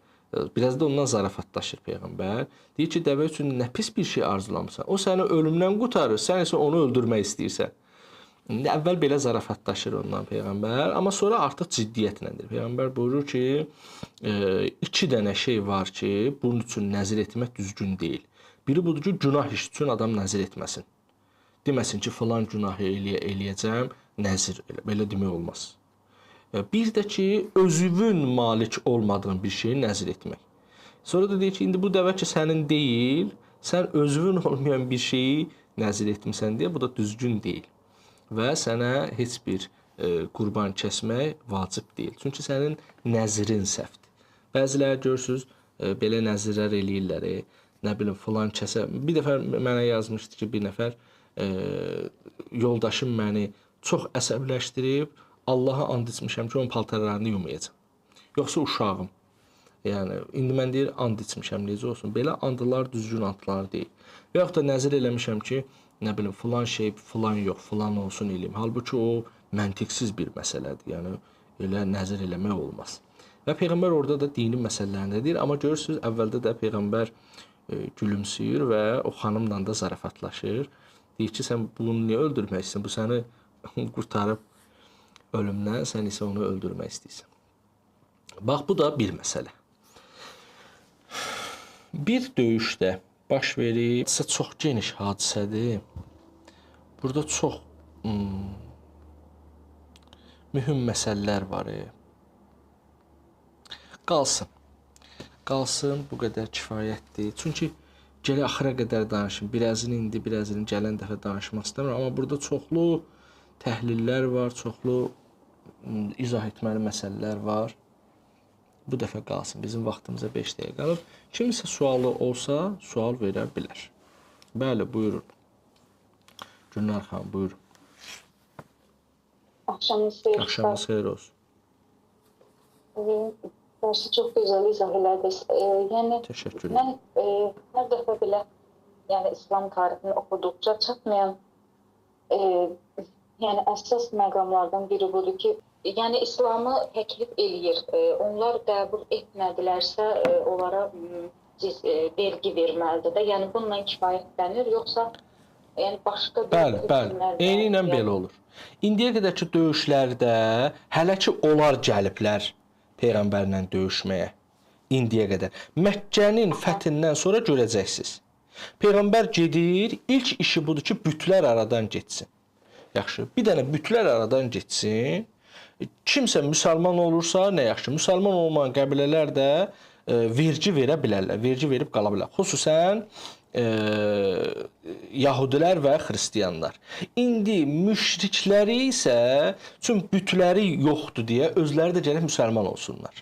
Biraz da ondan zarafatlaşır Peyğəmbər. Deyir ki, dəvə üçün nə pis bir şey arzulamısan? O səni ölümdən qurtarır, sən isə onu öldürmək istəyirsən. Əvvəl belə zarafatlaşır ondan Peyğəmbər, amma sonra artıq ciddiyyətləndir. Peyğəmbər buyurur ki, 2 dənə şey var ki, bunun üçün nəzir etmək düzgün deyil. Biri budur ki, günah iş üçün adam nəzir etməsin. Deməsin ki, filan günahı eləyəcəm, nəzir elə. Belə demək olmaz. Bir də ki, özünün malik olmadığın bir şeyi nəzir etmək. Sonra da deyir ki, indi bu dəvə ki, sənin deyil, sən özünün olmayan bir şeyi nəzir etmirsən deyə, bu da düzgün deyil. Və sənə heç bir qurban kəsmək vacib deyil. Çünki sənin nəzirin səhvdir. Bəziləri görürsünüz, belə nəzirlər eləyirlər. Nə bilim, filan kəsə. Bir dəfə mənə yazmışdı ki, bir nəfər yoldaşım məni çox əsəbləşdirib, Allaha and içmişəm ki, onun paltarlarını yumayacam. Yoxsa uşağım. Yəni, indi mən deyir, and içmişəm, necə olsun. Belə andılar düzgün andlar deyil. Və yaxud da nəzir eləmişəm ki, nə bilim filan şey, filan yox, filan olsun eləyim. Halbuki o məntiqsiz bir məsələdir. Yəni elə nəzər eləmək olmaz. Və peyğəmbər orada da dini məsələlərini deyir, amma görürsüz əvvəldə də peyğəmbər gülümsüyür və o xanımla da zarafatlaşır. Deyir ki, sən bunu niyə öldürmək istəyirsən? Bu səni qurtarıb ölümdən, sən isə onu öldürmək istəyirsən. Bax, bu da bir məsələ. Bir döyüşdə baş verib, çox geniş hadisədir. Burada çox mühüm məsələlər var. Qalsın, bu qədər kifayətdir. Çünki gələ axıra qədər danışım. Birazını indi, birazını gələn dəfə danışmaq istəmirəm. Amma burada çoxlu təhlillər var, çoxlu izah etməli məsələlər var. Bu dəfə qalsın. Bizim vaxtımıza 5 dəqiqə qalıb. Kimsə sualı olsa, sual verə bilər. Bəli, buyurun. Gülnar xanım, buyurun. Axşamınız xeyir. Axşamınız xeyir olsun. Dərsi çox gözəl izah elədiniz. Yəni, təşəkkürlər. mən hər dəfə belə İslam tarixini oxuduqca çatmayan əsas məqamlardan biri budur ki, İslamı təklif eləyir. Onlar qəbul etmədilərsə, onlara vergi verməlidir də. Yəni, bununla kifayətlənir, yoxsa başqa bir... Bəli, eyni ilə belə olur. İndiyə qədər ki, döyüşlərdə hələ ki, onlar gəliblər Peyğəmbərlə döyüşməyə. İndiyə qədər. Məkkənin fəthindən sonra görəcəksiniz. Peyğəmbər gedir, ilk işi budur ki, bütlər aradan getsin. Yaxşı, bir dənə bütlər aradan getsin. Kimsə müsəlman olursa, nə yaxşı. Müsəlman olmayan qəbilələr də vergi verə bilərlər. Vergi verib qala bilər. Xüsusən Yahudilər və Xristiyanlar. İndi müşrikləri isə üçün bütləri yoxdur deyə özləri də gəlib müsəlman olsunlar.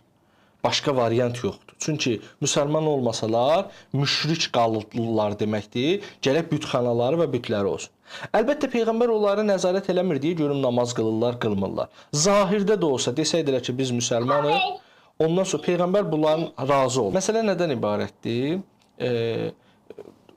Başqa variant yoxdur. Çünki müsəlman olmasalar müşrik qalırlar deməkdir. Gərək bütxanaları və bütləri olsun. Əlbəttə Peyğəmbər onları nəzarət eləmir deyə görüm namaz qılırlar, qılmırlar. Zahirdə də olsa desəydilər ki, biz müsəlmanıq, ondan sonra Peyğəmbər bunların razı olur. Məsələ nədən ibarətdir?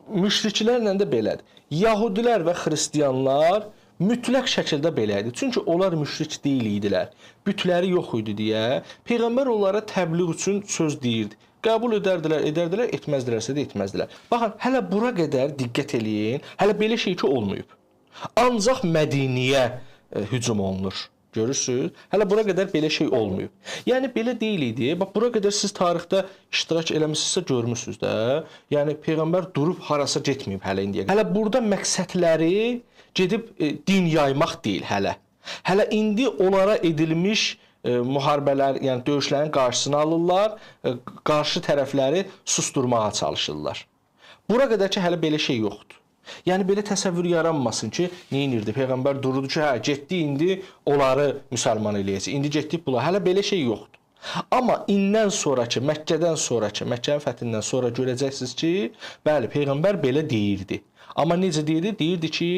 Müşriklərlə də belədir. Yahudilər və Xristiyanlar mütləq şəkildə belədir. Çünki onlar müşrik deyil idilər. Bütləri yox idi deyə Peyğəmbər onlara təbliğ üçün söz deyirdi. Qəbul edərdilər, etməzdilərsə də etməzdilər. Baxın, hələ bura qədər diqqət eləyin, hələ belə şey ki olmayıb. Ancaq Mədiniyə hücum olunur. Görürsünüz? Hələ bura qədər belə şey olmayıb. Yəni belə deyil idi. Bax, bura qədər siz tarixdə iştirak eləmisinizsə görmüsünüz də. Yəni Peyğəmbər durub harasa getməyib hələ indiyə. Hələ burada məqsədləri gedib din yaymaq deyil hələ. Hələ indi onlara edilmiş müharibələr, yəni döyüşlərin qarşısını alırlar, qarşı tərəfləri susturmağa çalışırlar. Bura qədər ki, hələ belə şey yoxdur. Yəni belə təsəvvür yaranmasın ki, nə edirdi? Peyğəmbər dururdu ki, getdi indi onları müsəlman eləyəcək. İndi getdik bunlar. Hələ belə şey yoxdur. Amma indən sonraki, Məkkənin fəthindən sonra görəcəksiniz ki, bəli, Peyğəmbər belə deyirdi. Amma necə deyirdi? Deyirdi ki,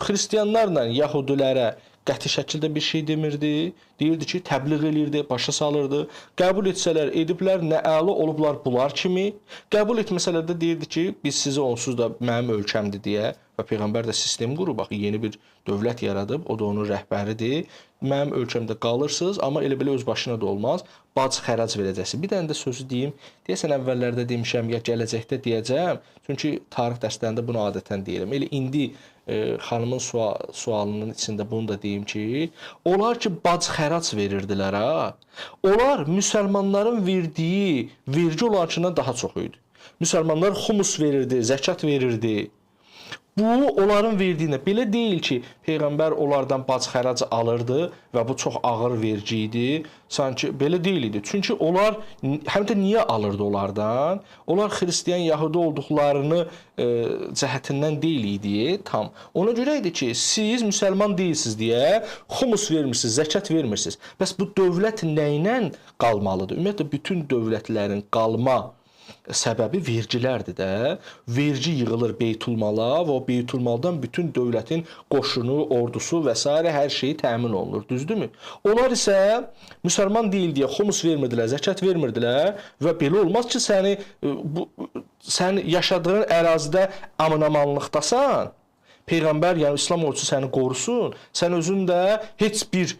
Xristiyanlarla Yahudilərə qəti şəkildə bir şey demirdi. Deyirdi ki, təbliğ elirdi, başa salırdı. Qəbul etsələr ediblər, nə əla olublar bunlar kimi. Qəbul etməsələr də deyirdi ki, biz sizi onsuz da mənim ölkəmdir deyə. Və Peyğəmbər də sistem qurub, bax, yeni bir dövlət yaradıb, o da onun rəhbəridir. Mənim ölkəmdə qalırsınız, amma elə belə öz başına da olmaz. Bac xərac verəcəksiniz. Bir dənə də sözü deyim. Deyəsən əvvəllərdə demişəm, ya gələcəkdə deyəcəm. Çünki tarix dərslərində bunu adətən deyirəm. Elə indi xanımın sualının içində bunu da deyim ki, onlar ki, bac xərac verirdilər, onlar müsəlmanların verdiyi vergi olanlarından daha çox idi. Müsəlmanlar xumus verirdi, zəkat verirdi. Bu, onların verdiyinə belə deyil ki, Peyğəmbər onlardan bac xərac alırdı və bu çox ağır vergi idi. Sanki belə deyil idi. Çünki onlar, həm də niyə alırdı onlardan? Onlar Xristiyan, Yahudi olduqlarını cəhətindən deyil idi tam. Ona görə idi ki, siz müsəlman deyilsiniz deyə xumus vermirsiniz, zəkat vermirsiniz. Bəs bu dövlət nə ilə qalmalıdır? Ümumiyyətlə, bütün dövlətlərin qalma səbəbi vergilərdir də. Vergi yığılır Beytulmala və o Beytulmaldan bütün dövlətin qoşunu, ordusu və s. hər şeyi təmin olunur. Düzdürmü? Onlar isə müsəlman deyil deyə xumus vermirdilər, zəkat vermirdilər və belə olmaz ki, sən yaşadığın ərazidə aman-amanlıqdasan, Peyğəmbər, yəni İslam ordusu səni qorusun, sən özün də heç bir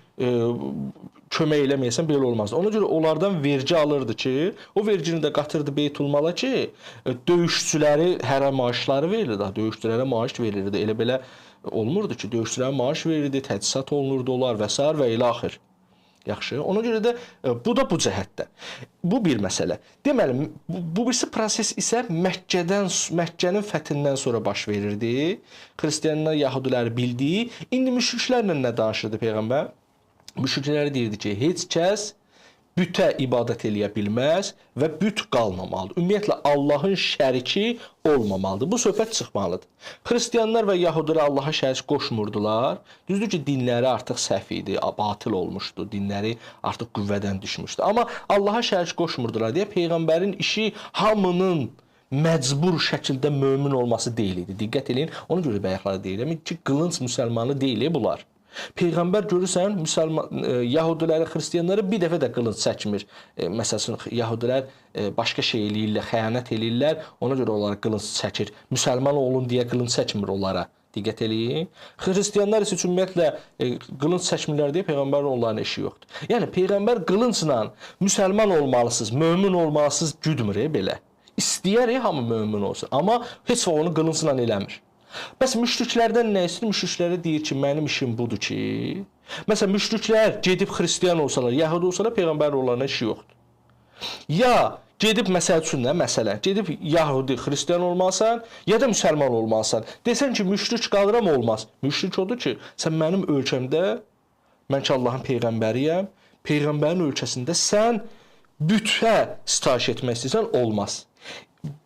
kömək eləməyəsən belə olmaz. Ona görə onlardan vergi alırdı ki, o vergini də qatırdı Beytulmala ki, döyüşçüləri hərə maaşları verirdi, döyüşçülərə maaş verirdi. Elə belə olmurdu ki, döyüşçülərə maaş verirdi, təchizat olunurdu onlar və s. və ilə axır. Yaxşı. Ona görə də bu da bu cəhətdən. Bu bir məsələ. Deməli, bu birisi proses isə Məkkənin fəthindən sonra baş verirdi. Xristianlar, Yəhudilər bildiyi. İndi müşriklərlə nə danışırdı Peyğəmbər? Müşriklər deyirdi ki, heç kəs bütə ibadət eləyə bilməz və büt qalmamalıdır. Ümumiyyətlə, Allahın şəriki olmamalıdır. Bu söhbət çıxmalıdır. Xristianlar və Yəhudilər Allaha şərik qoşmurdular. Düzdür ki, dinləri artıq səhv idi, batıl olmuşdu, dinləri artıq qüvvədən düşmüşdü. Amma Allaha şərik qoşmurdular deyə Peyğəmbərin işi hamının məcbur şəkildə mömin olması deyil idi. Diqqət eləyin, ona görə bayaqlar deyirəm ki, qılınc müsəlmanı deyil bunlar. Peyğəmbər görürsən, Yahudiləri, Xristianları bir dəfə də qılınc çəkmir. Məsələn, Yahudilər başqa şey eləyirlər, xəyanət eləyirlər, ona görə onlara qılınc çəkir. Müsəlman olun deyə qılınc çəkmir onlara. Diqqət eləyin. Xristianlar isə ümumiyyətlə qılınc çəkmirlər deyə Peyğəmbərin onların işi yoxdur. Yəni Peyğəmbər qılıncla müsəlman olmalısınız, mömin olmalısınız güdmür belə. İstəyər hamı mömin olsun, amma heç vaxt onu qılıncla eləmir. Bəs müşriklərdən nə istəyir? Müşriklərə deyir ki, mənim işim budur ki, məsələn, müşriklər gedib xristian olsalar, yəhudi olsalar, Peyğəmbər onların işi yoxdur. Ya gedib, məsəl üçün nə, məsələn, gedib yəhudi, xristian olmalısan, ya da müsəlman olmalısan. Desən ki, müşrik qalıram, olmaz. Müşrik odur ki, sən mənim ölkəmdə, mən ki, Allahın Peyğəmbəriyəm, Peyğəmbərin ölkəsində sən bütə sitayiş etmək istəyirsən, olmaz.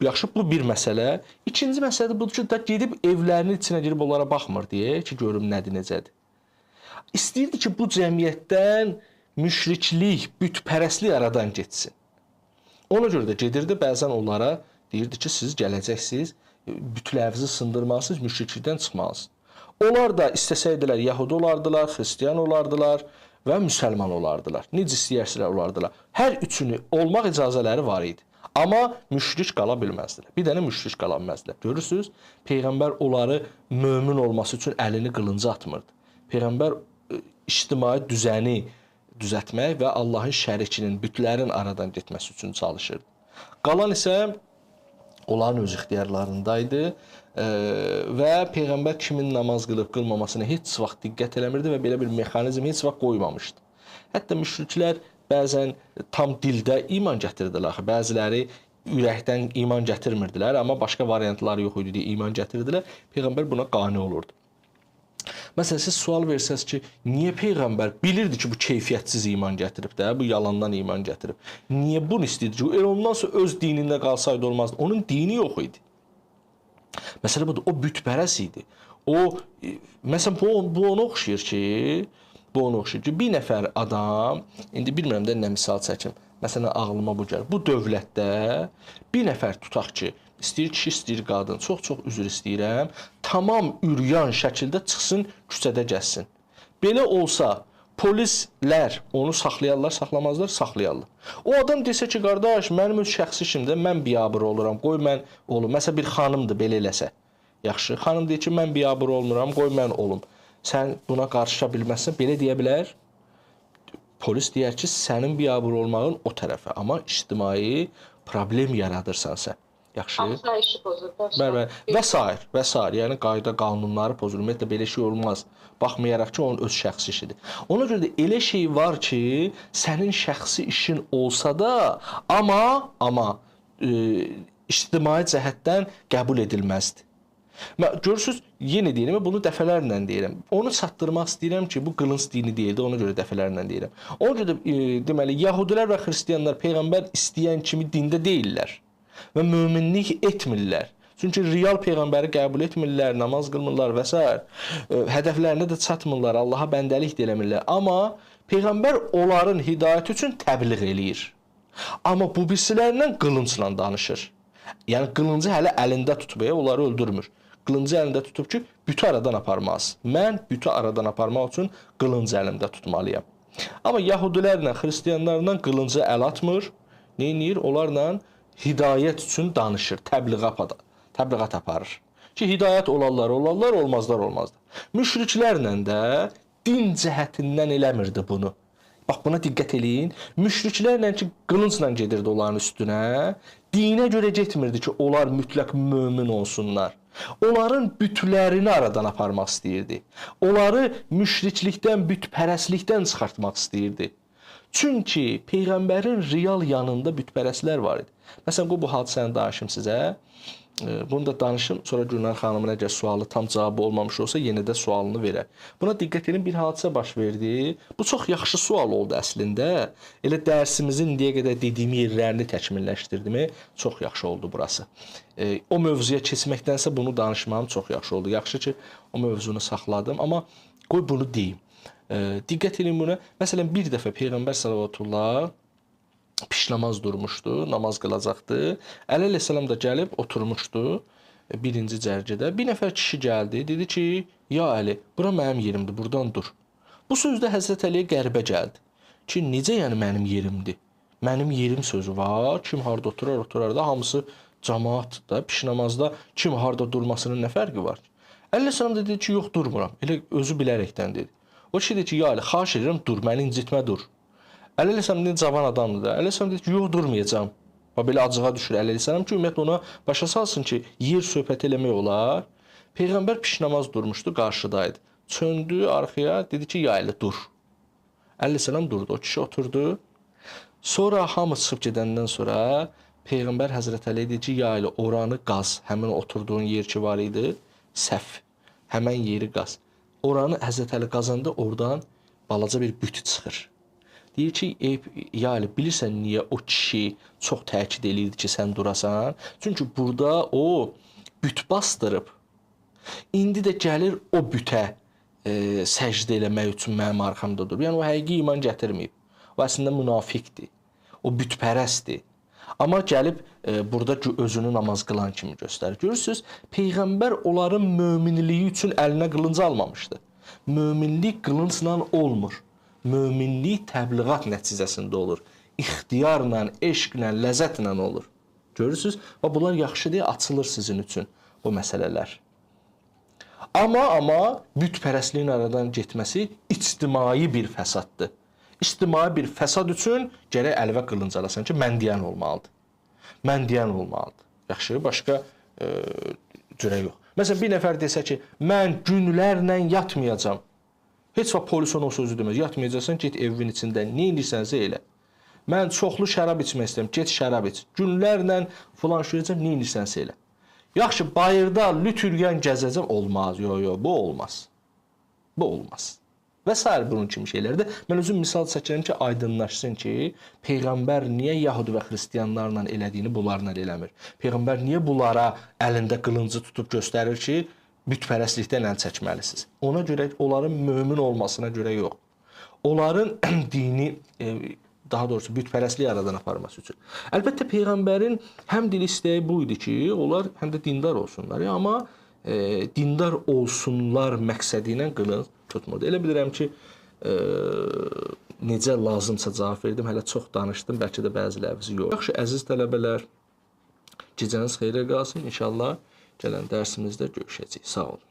Yaxşı, bu bir məsələ. İkinci məsələ budur ki, da gedib evlərinin içinə girib onlara baxmır deyə ki, görüm nədir, necədir. İstəyirdi ki, bu cəmiyyətdən müşriklik, bütpərəstlik aradan getsin. Ona görə də gedirdi, bəzən onlara deyirdi ki, siz gələcəksiniz, bütlərinizi sındırmalısınız, müşriklikdən çıxmalısınız. Onlar da istəsəydilər, yəhudi olardılar, xristiyan olardılar və müsəlman olardılar. Necə istəyirsilər olardılar. Hər üçünü olmaq icazələri var idi. Amma müşrik qala bilməzdilər. Bir dənə müşrik qala bilməzdilər. Görürsünüz, Peyğəmbər onları mömin olması üçün əlini qılınca atmırdı. Peyğəmbər ictimai düzəni düzəltmək və Allahın şərikinin, bütlərin aradan getməsi üçün çalışırdı. Qalan isə onların öz ixtiyarlarındaydı və Peyğəmbər kimin namaz qılıb qılmamasına heç vaxt diqqət eləmirdi və belə bir mexanizm heç vaxt qoymamışdı. Hətta müşriklər bəzən tam dildə iman gətirdilər. Bəziləri ürəkdən iman gətirmirdilər, amma başqa variantları yox idi deyə iman gətirdilər. Peyğəmbər buna qane olurdu. Məsələn, siz sual versəz ki, niyə Peyğəmbər bilirdi ki, bu keyfiyyətsiz iman gətirib də, bu yalandan iman gətirib. Niyə bunu istəyirdi ki, ondan sonra öz dinində qalsaydı olmazdı. Onun dini yox idi. Məsələ budur, o bütpərəst idi. Məsələn, bu ona oxşayır ki, bir nəfər adam, indi bilmirəm də nə misal çəkim, məsələn, ağlıma bu gəlir. Bu dövlətdə bir nəfər tutaq ki, istəyir kişi, istəyir qadın, çox üzr istəyirəm, tamam üryan şəkildə çıxsın, küçədə gəzsin. Belə olsa, polislər onu saxlayarlar, saxlamazlar, saxlayarlar. O adam desə ki, qardaş, mənim öz şəxsi işimdə mən biabır oluram, qoy mən olum. Məsələn, bir xanımdır, belə eləsə. Yaxşı, xanım deyir ki, mən biabır olmuram, qoy mən olum. Sən buna qarışa bilməzsən, belə deyə bilər. Polis deyər ki, sənin biabır olmağın o tərəfə, amma ictimai problem yaradırsan sən. Yaxşı. Asayişi pozur. Və s. Yəni qayda, qanunları pozur. Ümumiyyətlə belə şey olmaz. Baxmayaraq ki, onun öz şəxsi işidir. Ona görə də elə şey var ki, sənin şəxsi işin olsa da, amma ictimai cəhətdən qəbul edilməzdir. Görürsünüz, yenə deyirəm, bunu dəfələrlə deyirəm. Onu çatdırmaq istəyirəm ki, bu qılınc dini deyildi, ona görə dəfələrlə deyirəm. Ona görə də, deməli, Yahudilər və Xristianlar Peyğəmbər istəyən kimi dində deyirlər və möminlik etmirlər. Çünki real Peyğəmbəri qəbul etmirlər, namaz qılmırlar və s. Hədəflərinə də çatmırlar, Allaha bəndəlik də eləmirlər. Amma Peyğəmbər onların hidayəti üçün təbliğ eləyir. Amma bu birisilərlə qılıncla danışır. Yəni, qılıncı hələ əlində tutub, onları öldürmür. Qılıncı əlində tutub ki, bütü aradan aparmaz. Mən bütü aradan aparmaq üçün qılıncı əlimdə tutmalıyam. Amma Yahudilərlə, Xristiyanlarla qılıncı əl atmır. Neyinir? Onlarla hidayət üçün danışır, təbliğat aparır. Ki hidayət olarlar, olmazlar. Müşriklərlə də din cəhətindən eləmirdi bunu. Bax buna diqqət eləyin. Müşriklərlə ki qılıncla gedirdi onların üstünə, dinə görə getmirdi ki, onlar mütləq mömin olsunlar. Onların bütlərini aradan aparmaq istəyirdi. Onları müşriklikdən, bütpərəstlikdən çıxartmaq istəyirdi. Çünki peyğəmbərin real yanında bütpərəstlər var idi. Məsələn, bu hadisəni danışım sizə. Bunu da danışım, sonra Gülnar xanımın əgər sualı tam cavabı olmamış olsa, yenə də sualını verər. Buna diqqət edin, bir hadisə baş verdi. Bu çox yaxşı sual oldu əslində. Elə dərsimizin indiyə qədər dediyim yerlərini təkmilləşdirdim. Çox yaxşı oldu burası. O mövzuya keçməkdənsə bunu danışmağım çox yaxşı oldu. Yaxşı ki, o mövzunu saxladım, amma qoy bunu deyim. Diqqət edin buna. Məsələn, bir dəfə Peyğəmbər sallallahu piş namaz durmuşdu, namaz qılacaqdı. Əli əleyhissalam da gəlib oturmuşdu birinci cərgədə. Bir nəfər kişi gəldi, dedi ki, ya Əli, bura mənim yerimdir, buradan dur. Bu sözdə Həzrət Əliyə qəribə gəldi. Ki, necə yəni mənim yerimdir? Mənim yerim sözü var, kim harda oturar da, hamısı cəmaat da, piş namazda kim harda durmasının nə fərqi var? Əli əleyhissalam da dedi ki, yox durmuram. Elə özü bilərəkdən dedi. O kişi dedi ki, ya Əli, xahiş edirəm dur, məni incitmə dur. Əli əleyhissalam dedi, cavan adamdır da. Əli əleyhissalam dedi ki, yox durmayacağam. Belə acığa düşür Əli əleyhissalam ki, ümumiyyətlə ona başa salsın ki, yer söhbət eləmək olar. Peyğəmbər piş namaz durmuşdu, qarşıdaydı. Çöndü arxaya, dedi ki, ya Əli dur. Əli əleyhissalam durdu, o kişi oturdu. Sonra hamı çıxıb gedəndən sonra Peyğəmbər Həzrət Əliyə dedi ki, ya Əli, oranı qaz, həmin oturduğun yer ki var idi, səhv, həmən yeri qaz. Oranı Həzrət Əli qazanda oradan balaca bir büt çıxır. Deyir ki, ya Əli, bilirsən niyə o kişi çox təkid eləyirdi ki, sən durasan? Çünki burada o büt bastırıb. İndi də gəlir o bütə səcdə eləmək üçün mənim arxamda durur. Yəni o həqiqi iman gətirməyib. O əslində münafiqdir. O bütpərəstdir. Amma gəlib burada özünü namaz qılan kimi göstərir. Görürsünüz, Peyğəmbər onların möminliyi üçün əlinə qılınc almamışdı. Möminlik qılıncla olmur. Möminlik təbliğat nəticəsində olur. İxtiyarla, eşqlə, ləzzətlə olur. Görürsünüz? Və bunlar yaxşı deyə açılır sizin üçün bu məsələlər. Amma bütpərəstliyin aradan getməsi ictimai bir fəsaddır. İctimai bir fəsad üçün gərək əlvə qılınc alasan ki, mən deyən olmalıdır. Mən deyən olmalıdır. Yaxşı, başqa cürə yox. Məsələn, bir nəfər desə ki, mən günlərlə yatmayacam. Heç vaxt polis ona o sözü deməz. Yatmayacaqsan, get evin içində, nə edirsənsə elə. Mən çoxlu şərab içmək istəyirəm, get şərab iç. Günlərlə filan şürəcəm, nə edirsənsə elə. Yaxşı, bayırda lütürgən gəzəcəm, olmaz. Yox, bu olmaz. Bu olmaz. Və s. bunun kimi şeylərdə. Mən özüm misal çəkirəm ki, aydınlaşsın ki, Peyğəmbər niyə Yahudi və Xristiyanlarla elədiyini bunlarla eləmir. Peyğəmbər niyə bunlara əlində qılıncı tutub göstərir ki, bütpərəstlikdən əl çəkməlisiniz. Ona görə, onların mömin olmasına görə yox. Onların dini, daha doğrusu bütpərəstliyi aradan aparması üçün. Əlbəttə, Peyğəmbərin həm dil istəyi bu idi ki, onlar həm də dindar olsunlar. Amma dindar olsunlar məqsədi ilə qılınc tutmurdu. Elə bilirəm ki, necə lazımsa cavab verdim. Hələ çox danışdım, bəlkə də bəzilərinizi yox. Yaxşı, əziz tələbələr, gecəniz xeyrə qalsın. İnşallah gələn dərsimizdə görüşəcəyik. Sağ olun.